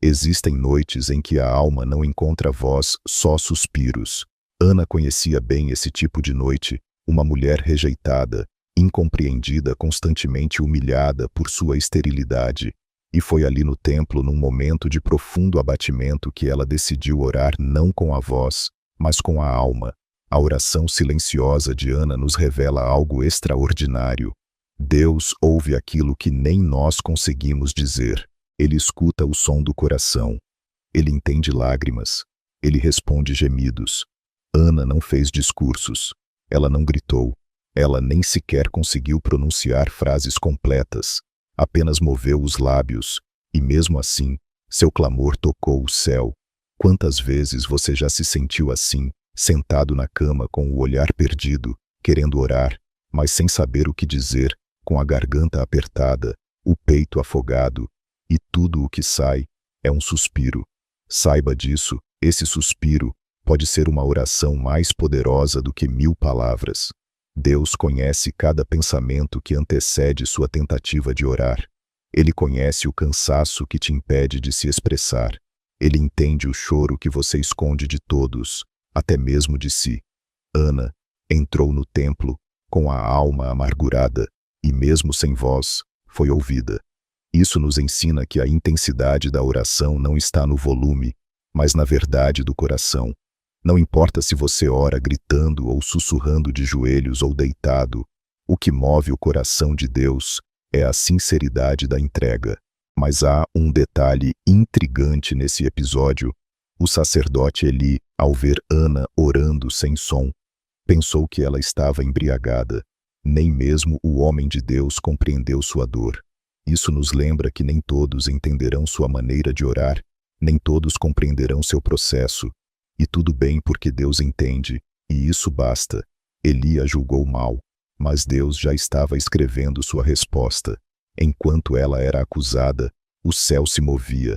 Existem noites em que a alma não encontra voz, só suspiros. Ana conhecia bem esse tipo de noite, uma mulher rejeitada, incompreendida, constantemente humilhada por sua esterilidade. E foi ali no templo, num momento de profundo abatimento, que ela decidiu orar não com a voz, mas com a alma. A oração silenciosa de Ana nos revela algo extraordinário. Deus ouve aquilo que nem nós conseguimos dizer. Ele escuta o som do coração. Ele entende lágrimas. Ele responde gemidos. Ana não fez discursos. Ela não gritou. Ela nem sequer conseguiu pronunciar frases completas. Apenas moveu os lábios, e mesmo assim, seu clamor tocou o céu. Quantas vezes você já se sentiu assim, sentado na cama com o olhar perdido, querendo orar, mas sem saber o que dizer, com a garganta apertada, o peito afogado, e tudo o que sai é um suspiro? Saiba disso, esse suspiro pode ser uma oração mais poderosa do que 1000 palavras. Deus conhece cada pensamento que antecede sua tentativa de orar. Ele conhece o cansaço que te impede de se expressar. Ele entende o choro que você esconde de todos, até mesmo de si. Ana entrou no templo com a alma amargurada e, mesmo sem voz, foi ouvida. Isso nos ensina que a intensidade da oração não está no volume, mas na verdade do coração. Não importa se você ora gritando ou sussurrando de joelhos ou deitado, o que move o coração de Deus é a sinceridade da entrega. Mas há um detalhe intrigante nesse episódio. O sacerdote Eli, ao ver Ana orando sem som, pensou que ela estava embriagada. Nem mesmo o homem de Deus compreendeu sua dor. Isso nos lembra que nem todos entenderão sua maneira de orar, nem todos compreenderão seu processo. E tudo bem porque Deus entende, e isso basta. Eli a julgou mal, mas Deus já estava escrevendo sua resposta. Enquanto ela era acusada, o céu se movia.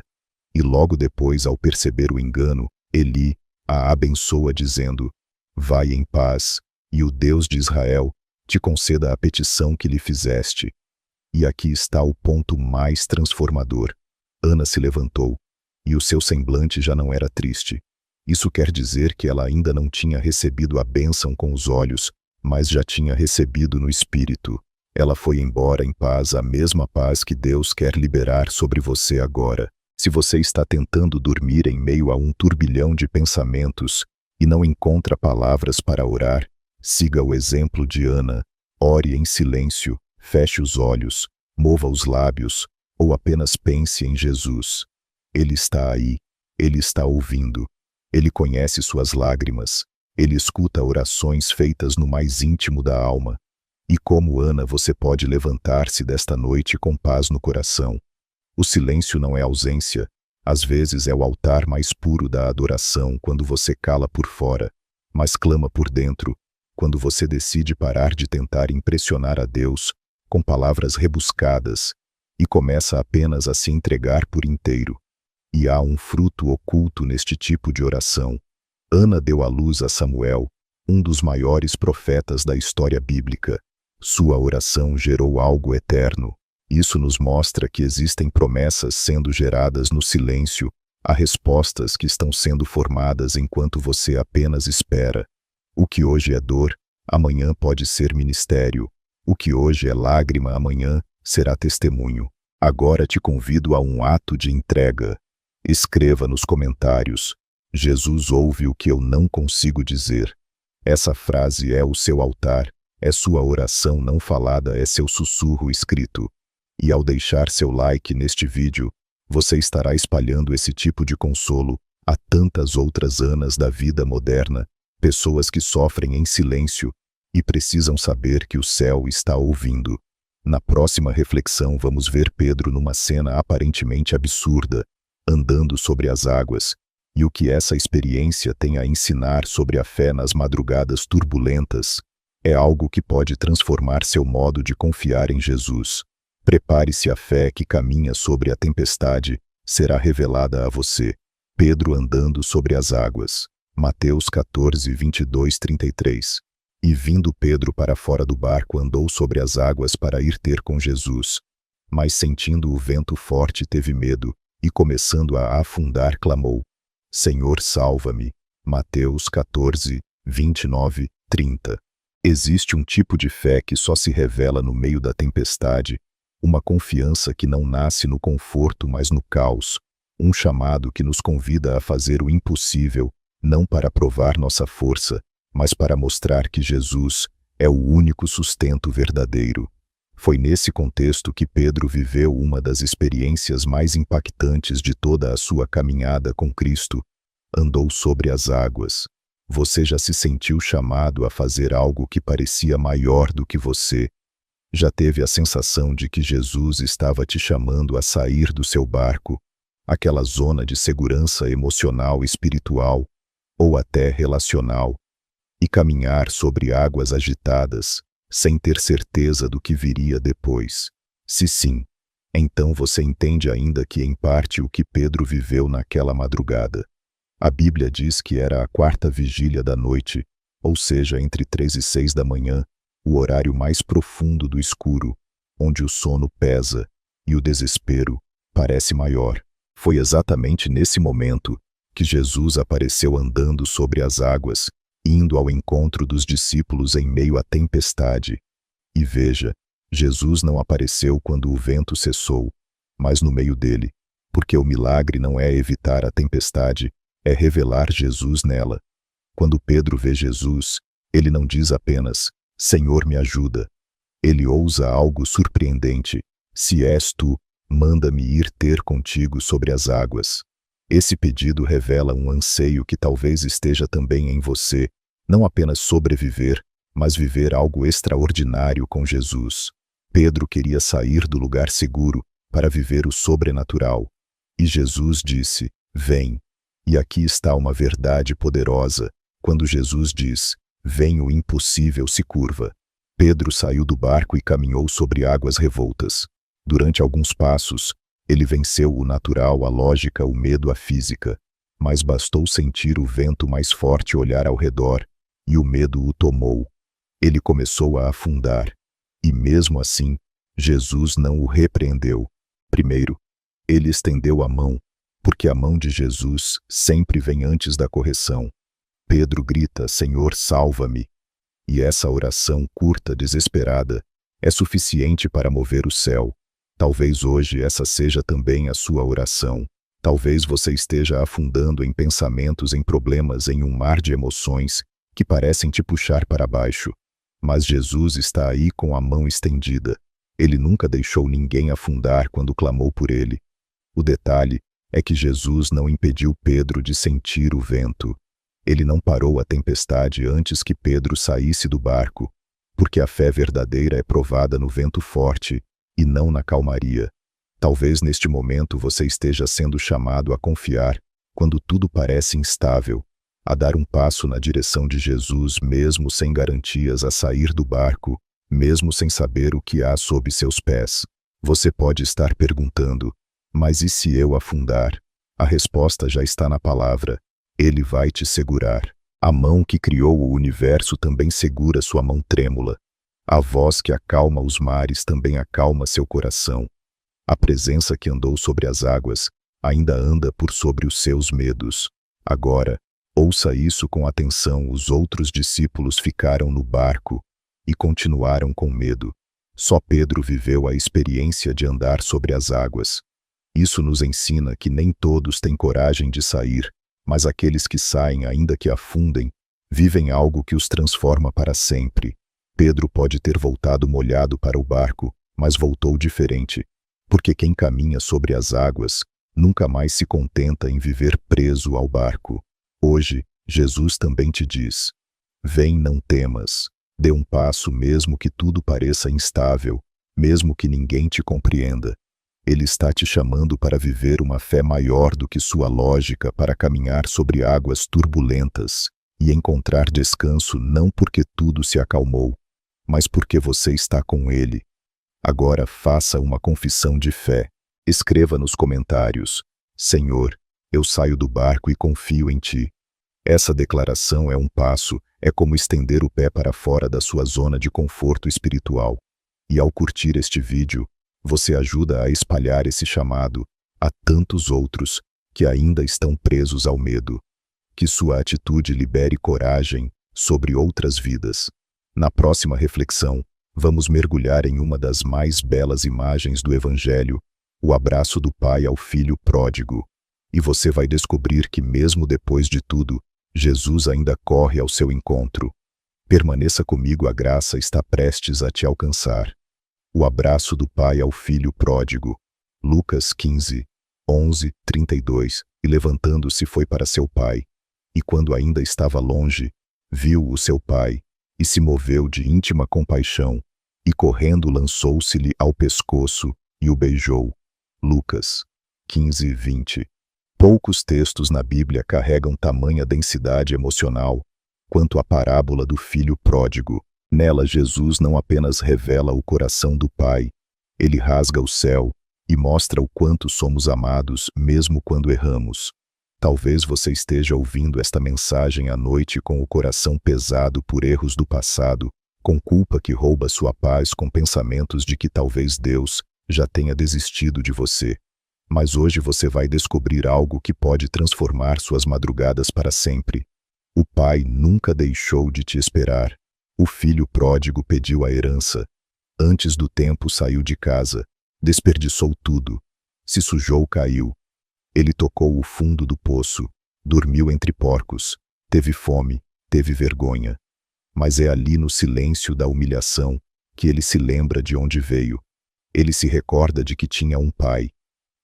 E logo depois, ao perceber o engano, Eli a abençoa dizendo: vai em paz, e o Deus de Israel te conceda a petição que lhe fizeste. E aqui está o ponto mais transformador. Ana se levantou, e o seu semblante já não era triste. Isso quer dizer que ela ainda não tinha recebido a bênção com os olhos, mas já tinha recebido no espírito. Ela foi embora em paz, a mesma paz que Deus quer liberar sobre você agora. Se você está tentando dormir em meio a um turbilhão de pensamentos e não encontra palavras para orar, siga o exemplo de Ana. Ore em silêncio, feche os olhos, mova os lábios, ou apenas pense em Jesus. Ele está aí, Ele está ouvindo. Ele conhece suas lágrimas. Ele escuta orações feitas no mais íntimo da alma. E como Ana, você pode levantar-se desta noite com paz no coração. O silêncio não é ausência. Às vezes é o altar mais puro da adoração quando você cala por fora, mas clama por dentro, quando você decide parar de tentar impressionar a Deus com palavras rebuscadas e começa apenas a se entregar por inteiro. E há um fruto oculto neste tipo de oração. Ana deu à luz a Samuel, um dos maiores profetas da história bíblica. Sua oração gerou algo eterno. Isso nos mostra que existem promessas sendo geradas no silêncio, há respostas que estão sendo formadas enquanto você apenas espera. O que hoje é dor, amanhã pode ser ministério. O que hoje é lágrima, amanhã será testemunho. Agora te convido a um ato de entrega. Escreva nos comentários: Jesus ouve o que eu não consigo dizer. Essa frase é o seu altar, é sua oração não falada, é seu sussurro escrito. E ao deixar seu like neste vídeo, você estará espalhando esse tipo de consolo a tantas outras Anas da vida moderna, pessoas que sofrem em silêncio e precisam saber que o céu está ouvindo. Na próxima reflexão vamos ver Pedro numa cena aparentemente absurda, andando sobre as águas, e o que essa experiência tem a ensinar sobre a fé nas madrugadas turbulentas. É algo que pode transformar seu modo de confiar em Jesus. Prepare-se, a fé que caminha sobre a tempestade será revelada a você. Pedro andando sobre as águas. Mateus 14, 22, 33. E vindo Pedro para fora do barco, andou sobre as águas para ir ter com Jesus. Mas sentindo o vento forte, teve medo, e começando a afundar, clamou: Senhor, salva-me. Mateus 14, 29, 30. Existe um tipo de fé que só se revela no meio da tempestade, uma confiança que não nasce no conforto, mas no caos, um chamado que nos convida a fazer o impossível, não para provar nossa força, mas para mostrar que Jesus é o único sustento verdadeiro. Foi nesse contexto que Pedro viveu uma das experiências mais impactantes de toda a sua caminhada com Cristo. Andou sobre as águas. Você já se sentiu chamado a fazer algo que parecia maior do que você? Já teve a sensação de que Jesus estava te chamando a sair do seu barco, aquela zona de segurança emocional, espiritual ou até relacional, e caminhar sobre águas agitadas, sem ter certeza do que viria depois? Se sim, então você entende ainda que em parte o que Pedro viveu naquela madrugada. A Bíblia diz que era a 4ª vigília da noite, ou seja, entre 3 e 6 da manhã, o horário mais profundo do escuro, onde o sono pesa e o desespero parece maior. Foi exatamente nesse momento que Jesus apareceu andando sobre as águas, indo ao encontro dos discípulos em meio à tempestade. E veja, Jesus não apareceu quando o vento cessou. mas no meio dele, porque o milagre não é evitar a tempestade, é revelar Jesus nela. Quando Pedro vê Jesus, ele não diz apenas, Senhor, me ajuda. Ele ousa algo surpreendente, se és tu, manda-me ir ter contigo sobre as águas. Esse pedido revela um anseio que talvez esteja também em você, não apenas sobreviver, mas viver algo extraordinário com Jesus. Pedro queria sair do lugar seguro para viver o sobrenatural. E Jesus disse, vem. E aqui está uma verdade poderosa. Quando Jesus diz, vem, o impossível se curva. Pedro saiu do barco e caminhou sobre águas revoltas. Durante alguns passos, ele venceu o natural, a lógica, o medo, a física. Mas bastou sentir o vento mais forte olhar ao redor, e o medo o tomou. Ele começou a afundar. E mesmo assim, Jesus não o repreendeu. Primeiro, ele estendeu a mão, porque a mão de Jesus sempre vem antes da correção. Pedro grita, Senhor, salva-me. E essa oração curta, desesperada, é suficiente para mover o céu. Talvez hoje essa seja também a sua oração. Talvez você esteja afundando em pensamentos, em problemas, em um mar de emoções que parecem te puxar para baixo. Mas Jesus está aí com a mão estendida. Ele nunca deixou ninguém afundar quando clamou por ele. O detalhe é que Jesus não impediu Pedro de sentir o vento. Ele não parou a tempestade antes que Pedro saísse do barco, porque a fé verdadeira é provada no vento forte e não na calmaria. Talvez neste momento você esteja sendo chamado a confiar quando tudo parece instável, a dar um passo na direção de Jesus mesmo sem garantias, a sair do barco, mesmo sem saber o que há sob seus pés. Você pode estar perguntando, mas e se eu afundar? A resposta já está na palavra. Ele vai te segurar. A mão que criou o universo também segura sua mão trêmula. A voz que acalma os mares também acalma seu coração. A presença que andou sobre as águas ainda anda por sobre os seus medos. Agora, ouça isso com atenção. Os outros discípulos ficaram no barco e continuaram com medo. Só Pedro viveu a experiência de andar sobre as águas. Isso nos ensina que nem todos têm coragem de sair, mas aqueles que saem, ainda que afundem, vivem algo que os transforma para sempre. Pedro pode ter voltado molhado para o barco, mas voltou diferente, porque quem caminha sobre as águas nunca mais se contenta em viver preso ao barco. Hoje, Jesus também te diz, vem, não temas, dê um passo mesmo que tudo pareça instável, mesmo que ninguém te compreenda. Ele está te chamando para viver uma fé maior do que sua lógica, para caminhar sobre águas turbulentas e encontrar descanso não porque tudo se acalmou, mas porque você está com Ele. Agora faça uma confissão de fé. Escreva nos comentários, Senhor, eu saio do barco e confio em Ti. Essa declaração é um passo, é como estender o pé para fora da sua zona de conforto espiritual. E ao curtir este vídeo, você ajuda a espalhar esse chamado a tantos outros que ainda estão presos ao medo. Que sua atitude libere coragem sobre outras vidas. Na próxima reflexão, vamos mergulhar em uma das mais belas imagens do Evangelho, o abraço do pai ao filho pródigo. E você vai descobrir que mesmo depois de tudo, Jesus ainda corre ao seu encontro. Permaneça comigo, a graça está prestes a te alcançar. O abraço do pai ao filho pródigo. Lucas 15, 11, 32. E levantando-se foi para seu pai. E quando ainda estava longe, viu o seu pai, e se moveu de íntima compaixão, e correndo lançou-se-lhe ao pescoço, e o beijou. Lucas 15, 20. Poucos textos na Bíblia carregam tamanha densidade emocional quanto a parábola do filho pródigo. Nela, Jesus não apenas revela o coração do Pai, ele rasga o céu e mostra o quanto somos amados mesmo quando erramos. Talvez você esteja ouvindo esta mensagem à noite com o coração pesado por erros do passado, com culpa que rouba sua paz, com pensamentos de que talvez Deus já tenha desistido de você. Mas hoje você vai descobrir algo que pode transformar suas madrugadas para sempre. O Pai nunca deixou de te esperar. O filho pródigo pediu a herança. Antes do tempo saiu de casa, desperdiçou tudo. Se sujou, caiu. Ele tocou o fundo do poço, dormiu entre porcos, teve fome, teve vergonha. Mas é ali no silêncio da humilhação que ele se lembra de onde veio. Ele se recorda de que tinha um pai.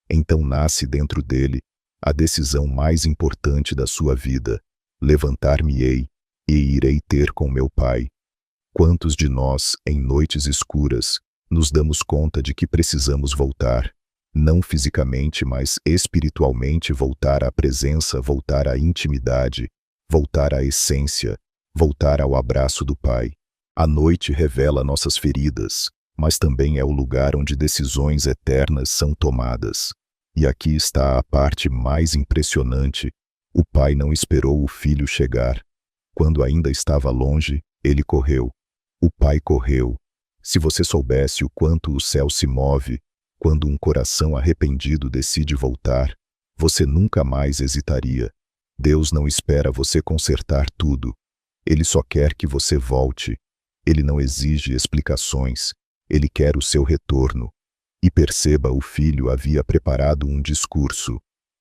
Então nasce dentro dele a decisão mais importante da sua vida: levantar-me-ei e irei ter com meu pai. Quantos de nós, em noites escuras, nos damos conta de que precisamos voltar, não fisicamente, mas espiritualmente, voltar à presença, voltar à intimidade, voltar à essência, voltar ao abraço do Pai? A noite revela nossas feridas, mas também é o lugar onde decisões eternas são tomadas. E aqui está a parte mais impressionante: o Pai não esperou o Filho chegar. Quando ainda estava longe, ele correu. O Pai correu. Se você soubesse o quanto o céu se move quando um coração arrependido decide voltar, você nunca mais hesitaria. Deus não espera você consertar tudo. Ele só quer que você volte. Ele não exige explicações. Ele quer o seu retorno. E perceba, o filho havia preparado um discurso.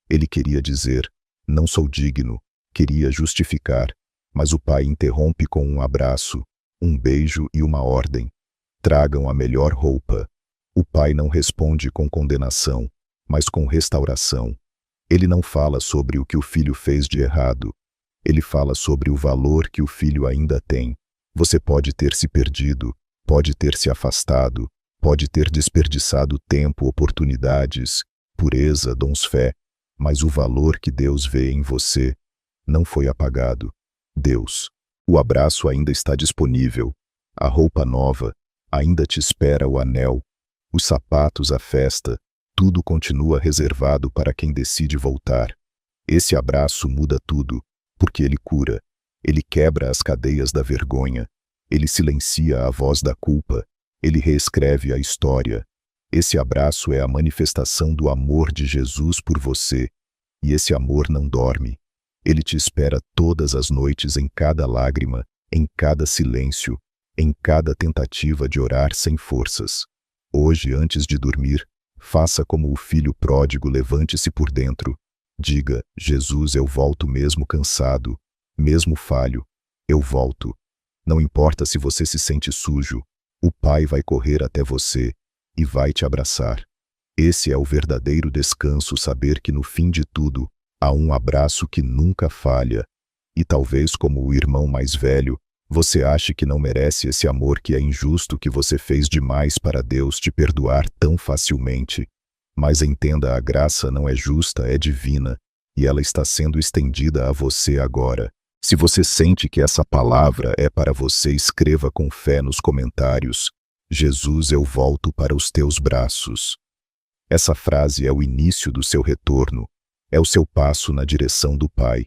Ele queria dizer: não sou digno. Queria justificar. Mas o pai interrompe com um abraço, um beijo e uma ordem: tragam a melhor roupa. O pai não responde com condenação, mas com restauração. Ele não fala sobre o que o filho fez de errado. Ele fala sobre o valor que o filho ainda tem. Você pode ter se perdido, pode ter se afastado, pode ter desperdiçado tempo, oportunidades, pureza, dons, fé, mas o valor que Deus vê em você não foi apagado. Deus, o abraço ainda está disponível, a roupa nova, ainda te espera o anel, os sapatos, a festa, tudo continua reservado para quem decide voltar. Esse abraço muda tudo, porque ele cura, ele quebra as cadeias da vergonha, ele silencia a voz da culpa, ele reescreve a história. Esse abraço é a manifestação do amor de Jesus por você, e esse amor não dorme. Ele te espera todas as noites, em cada lágrima, em cada silêncio, em cada tentativa de orar sem forças. Hoje, antes de dormir, faça como o filho pródigo, levante-se por dentro. Diga: Jesus, eu volto mesmo cansado, mesmo falho, eu volto. Não importa se você se sente sujo, o Pai vai correr até você e vai te abraçar. Esse é o verdadeiro descanso, saber que no fim de tudo, há um abraço que nunca falha. E talvez, como o irmão mais velho, você ache que não merece esse amor, que é injusto, que você fez demais para Deus te perdoar tão facilmente. Mas entenda, a graça não é justa, é divina, e ela está sendo estendida a você agora. Se você sente que essa palavra é para você, escreva com fé nos comentários: Jesus, eu volto para os teus braços. Essa frase é o início do seu retorno, é o seu passo na direção do Pai.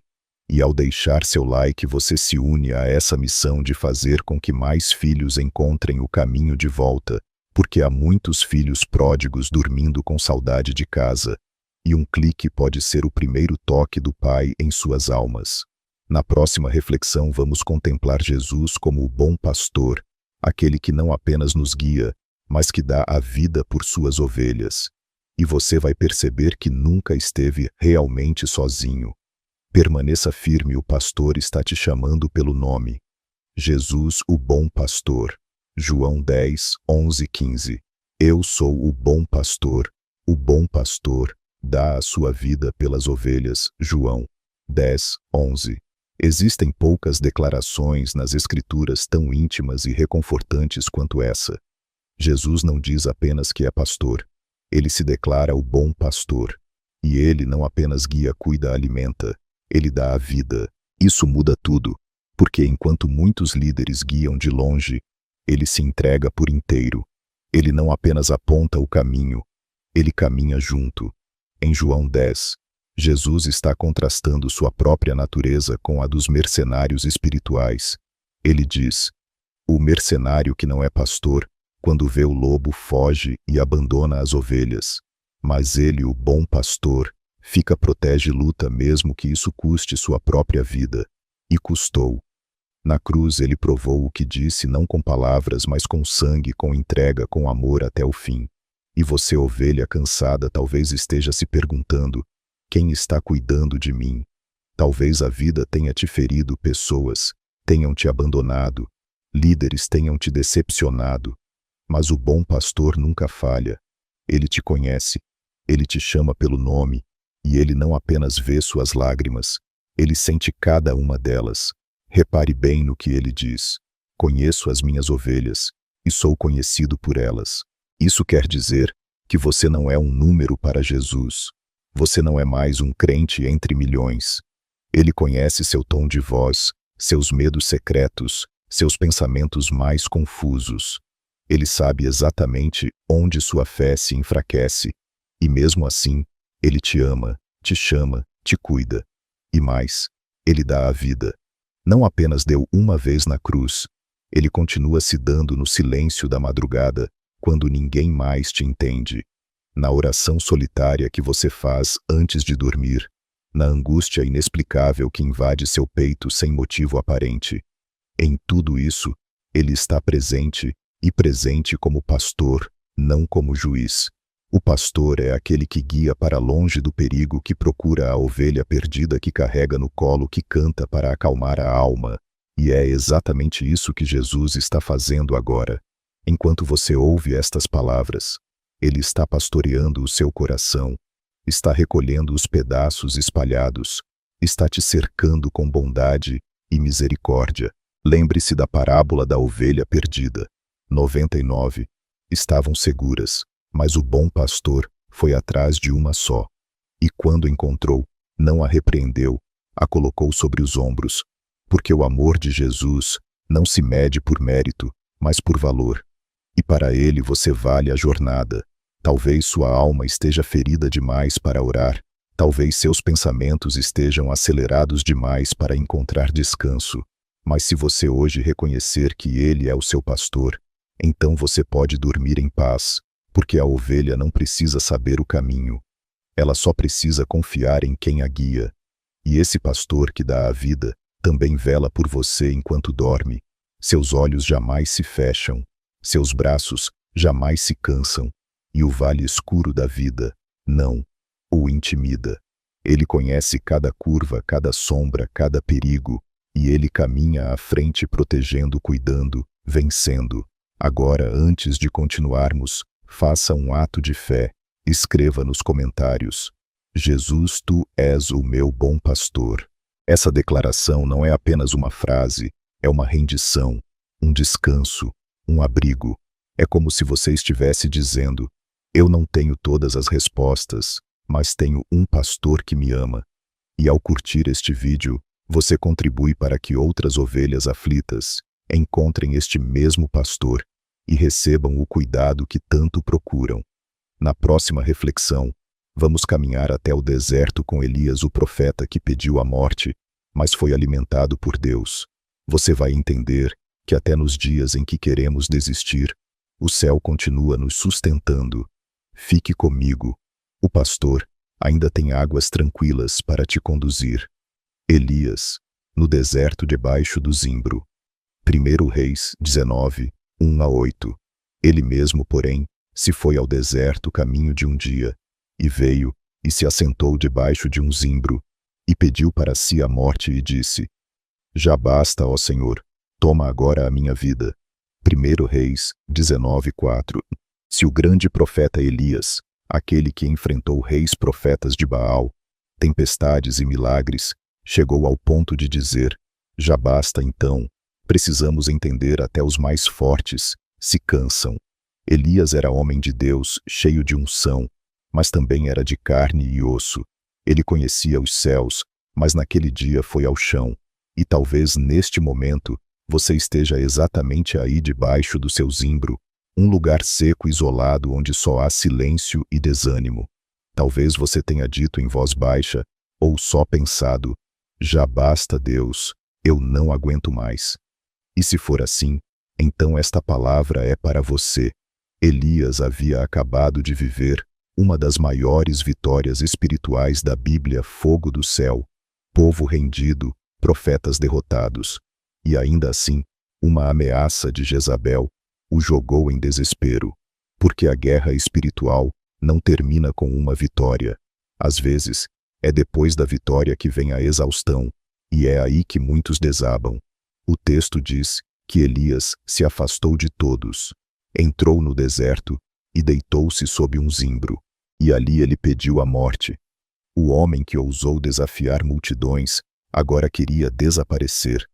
E ao deixar seu like, você se une a essa missão de fazer com que mais filhos encontrem o caminho de volta, porque há muitos filhos pródigos dormindo com saudade de casa, e um clique pode ser o primeiro toque do Pai em suas almas. Na próxima reflexão, vamos contemplar Jesus como o bom pastor, aquele que não apenas nos guia, mas que dá a vida por suas ovelhas. E você vai perceber que nunca esteve realmente sozinho. Permaneça firme, o pastor está te chamando pelo nome. Jesus, o bom pastor. João 10, 11, 15. Eu sou o bom pastor dá a sua vida pelas ovelhas. João 10, 11. Existem poucas declarações nas Escrituras tão íntimas e reconfortantes quanto essa. Jesus não diz apenas que é pastor. Ele se declara o bom pastor. E ele não apenas guia, cuida, alimenta. Ele dá a vida. Isso muda tudo, porque enquanto muitos líderes guiam de longe, ele se entrega por inteiro. Ele não apenas aponta o caminho, ele caminha junto. Em João 10, Jesus está contrastando sua própria natureza com a dos mercenários espirituais. Ele diz: o mercenário que não é pastor, quando vê o lobo, foge e abandona as ovelhas. Mas ele, o bom pastor, fica, protege e luta, mesmo que isso custe sua própria vida. E custou. Na cruz ele provou o que disse, não com palavras, mas com sangue, com entrega, com amor até o fim. E você, ovelha cansada, talvez esteja se perguntando: quem está cuidando de mim? Talvez a vida tenha te ferido, pessoas tenham te abandonado, líderes tenham te decepcionado, mas o bom pastor nunca falha. Ele te conhece, ele te chama pelo nome, e ele não apenas vê suas lágrimas, ele sente cada uma delas. Repare bem no que ele diz: conheço as minhas ovelhas, e sou conhecido por elas. Isso quer dizer que você não é um número para Jesus. Você não é mais um crente entre milhões. Ele conhece seu tom de voz, seus medos secretos, seus pensamentos mais confusos. Ele sabe exatamente onde sua fé se enfraquece. E mesmo assim, ele te ama, te chama, te cuida. E mais, ele dá a vida. Não apenas deu uma vez na cruz, ele continua se dando no silêncio da madrugada, quando ninguém mais te entende. Na oração solitária que você faz antes de dormir, na angústia inexplicável que invade seu peito sem motivo aparente. Em tudo isso, ele está presente, e presente como pastor, não como juiz. O pastor é aquele que guia para longe do perigo, que procura a ovelha perdida, que carrega no colo, que canta para acalmar a alma. E é exatamente isso que Jesus está fazendo agora. Enquanto você ouve estas palavras, ele está pastoreando o seu coração, está recolhendo os pedaços espalhados, está te cercando com bondade e misericórdia. Lembre-se da parábola da ovelha perdida. 99 estavam seguras, mas o bom pastor foi atrás de uma só. E quando encontrou, não a repreendeu, a colocou sobre os ombros, porque o amor de Jesus não se mede por mérito, mas por valor. E para ele você vale a jornada. Talvez sua alma esteja ferida demais para orar, talvez seus pensamentos estejam acelerados demais para encontrar descanso. Mas se você hoje reconhecer que ele é o seu pastor, então você pode dormir em paz, porque a ovelha não precisa saber o caminho. Ela só precisa confiar em quem a guia. E esse pastor que dá a vida também vela por você enquanto dorme. Seus olhos jamais se fecham, seus braços jamais se cansam, e o vale escuro da vida, não, o intimida. Ele conhece cada curva, cada sombra, cada perigo, e ele caminha à frente protegendo, cuidando, vencendo. Agora, antes de continuarmos, faça um ato de fé. Escreva nos comentários: Jesus, tu és o meu bom pastor. Essa declaração não é apenas uma frase, é uma rendição, um descanso, um abrigo. É como se você estivesse dizendo: eu não tenho todas as respostas, mas tenho um pastor que me ama. E ao curtir este vídeo, você contribui para que outras ovelhas aflitas encontrem este mesmo pastor e recebam o cuidado que tanto procuram. Na próxima reflexão, vamos caminhar até o deserto com Elias, o profeta que pediu a morte, mas foi alimentado por Deus. Você vai entender que até nos dias em que queremos desistir, o céu continua nos sustentando. Fique comigo. O pastor ainda tem águas tranquilas para te conduzir. Elias, no deserto debaixo do zimbro. 1 Reis 19, 1-8. Ele mesmo, porém, se foi ao deserto caminho de um dia, e veio, e se assentou debaixo de um zimbro, e pediu para si a morte e disse: já basta, ó Senhor, toma agora a minha vida. 1 Reis 19:4. Se o grande profeta Elias, aquele que enfrentou reis profetas de Baal, tempestades e milagres, chegou ao ponto de dizer: já basta, então, precisamos entender até os mais fortes se cansam. Elias era homem de Deus, cheio de unção, mas também era de carne e osso. Ele conhecia os céus, mas naquele dia foi ao chão. E talvez neste momento você esteja exatamente aí debaixo do seu zimbro, um lugar seco e isolado onde só há silêncio e desânimo. Talvez você tenha dito em voz baixa, ou só pensado: já basta, Deus, eu não aguento mais. E se for assim, então esta palavra é para você. Elias havia acabado de viver uma das maiores vitórias espirituais da Bíblia: fogo do céu, povo rendido, profetas derrotados. E ainda assim, uma ameaça de Jezabel o jogou em desespero. porque a guerra espiritual não termina com uma vitória. Às vezes, é depois da vitória que vem a exaustão, e é aí que muitos desabam. O texto diz que Elias se afastou de todos, entrou no deserto e deitou-se sob um zimbro, e ali ele pediu a morte. O homem que ousou desafiar multidões agora queria desaparecer.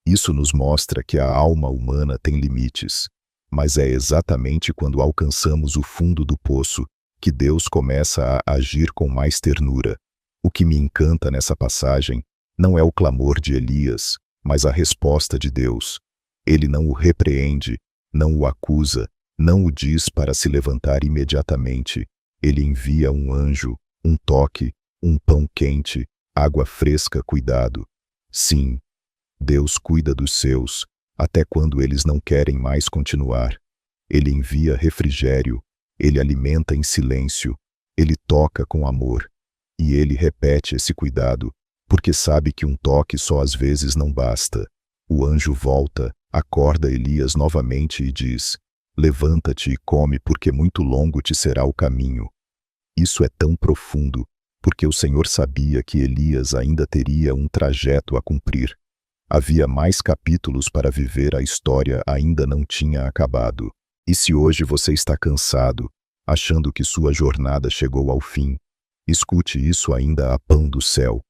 Isso nos mostra que a alma humana tem limites, mas é exatamente quando alcançamos o fundo do poço que Deus começa a agir com mais ternura. O que me encanta nessa passagem não é o clamor de Elias, mas a resposta de Deus. Ele não o repreende, não o acusa, não o diz para se levantar imediatamente. Ele envia um anjo, um toque, um pão quente, água fresca, cuidado. Sim, Deus cuida dos seus, até quando eles não querem mais continuar. Ele envia refrigério, ele alimenta em silêncio, ele toca com amor. E ele repete esse cuidado, porque sabe que um toque só às vezes não basta. O anjo volta, acorda Elias novamente e diz: levanta-te e come, porque muito longo te será o caminho. Isso é tão profundo, porque o Senhor sabia que Elias ainda teria um trajeto a cumprir. Havia mais capítulos para viver, a história ainda não tinha acabado. E se hoje você está cansado, achando que sua jornada chegou ao fim, escute isso: ainda há pão do céu.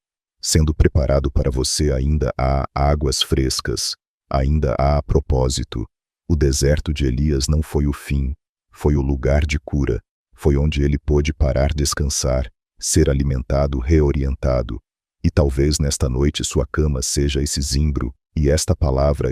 Sendo preparado para você ainda há águas frescas, ainda há propósito. O deserto de Elias não foi o fim, foi o lugar de cura, foi onde ele pôde parar, descansar, ser alimentado, reorientado. E talvez nesta noite sua cama seja esse zimbro, e esta palavra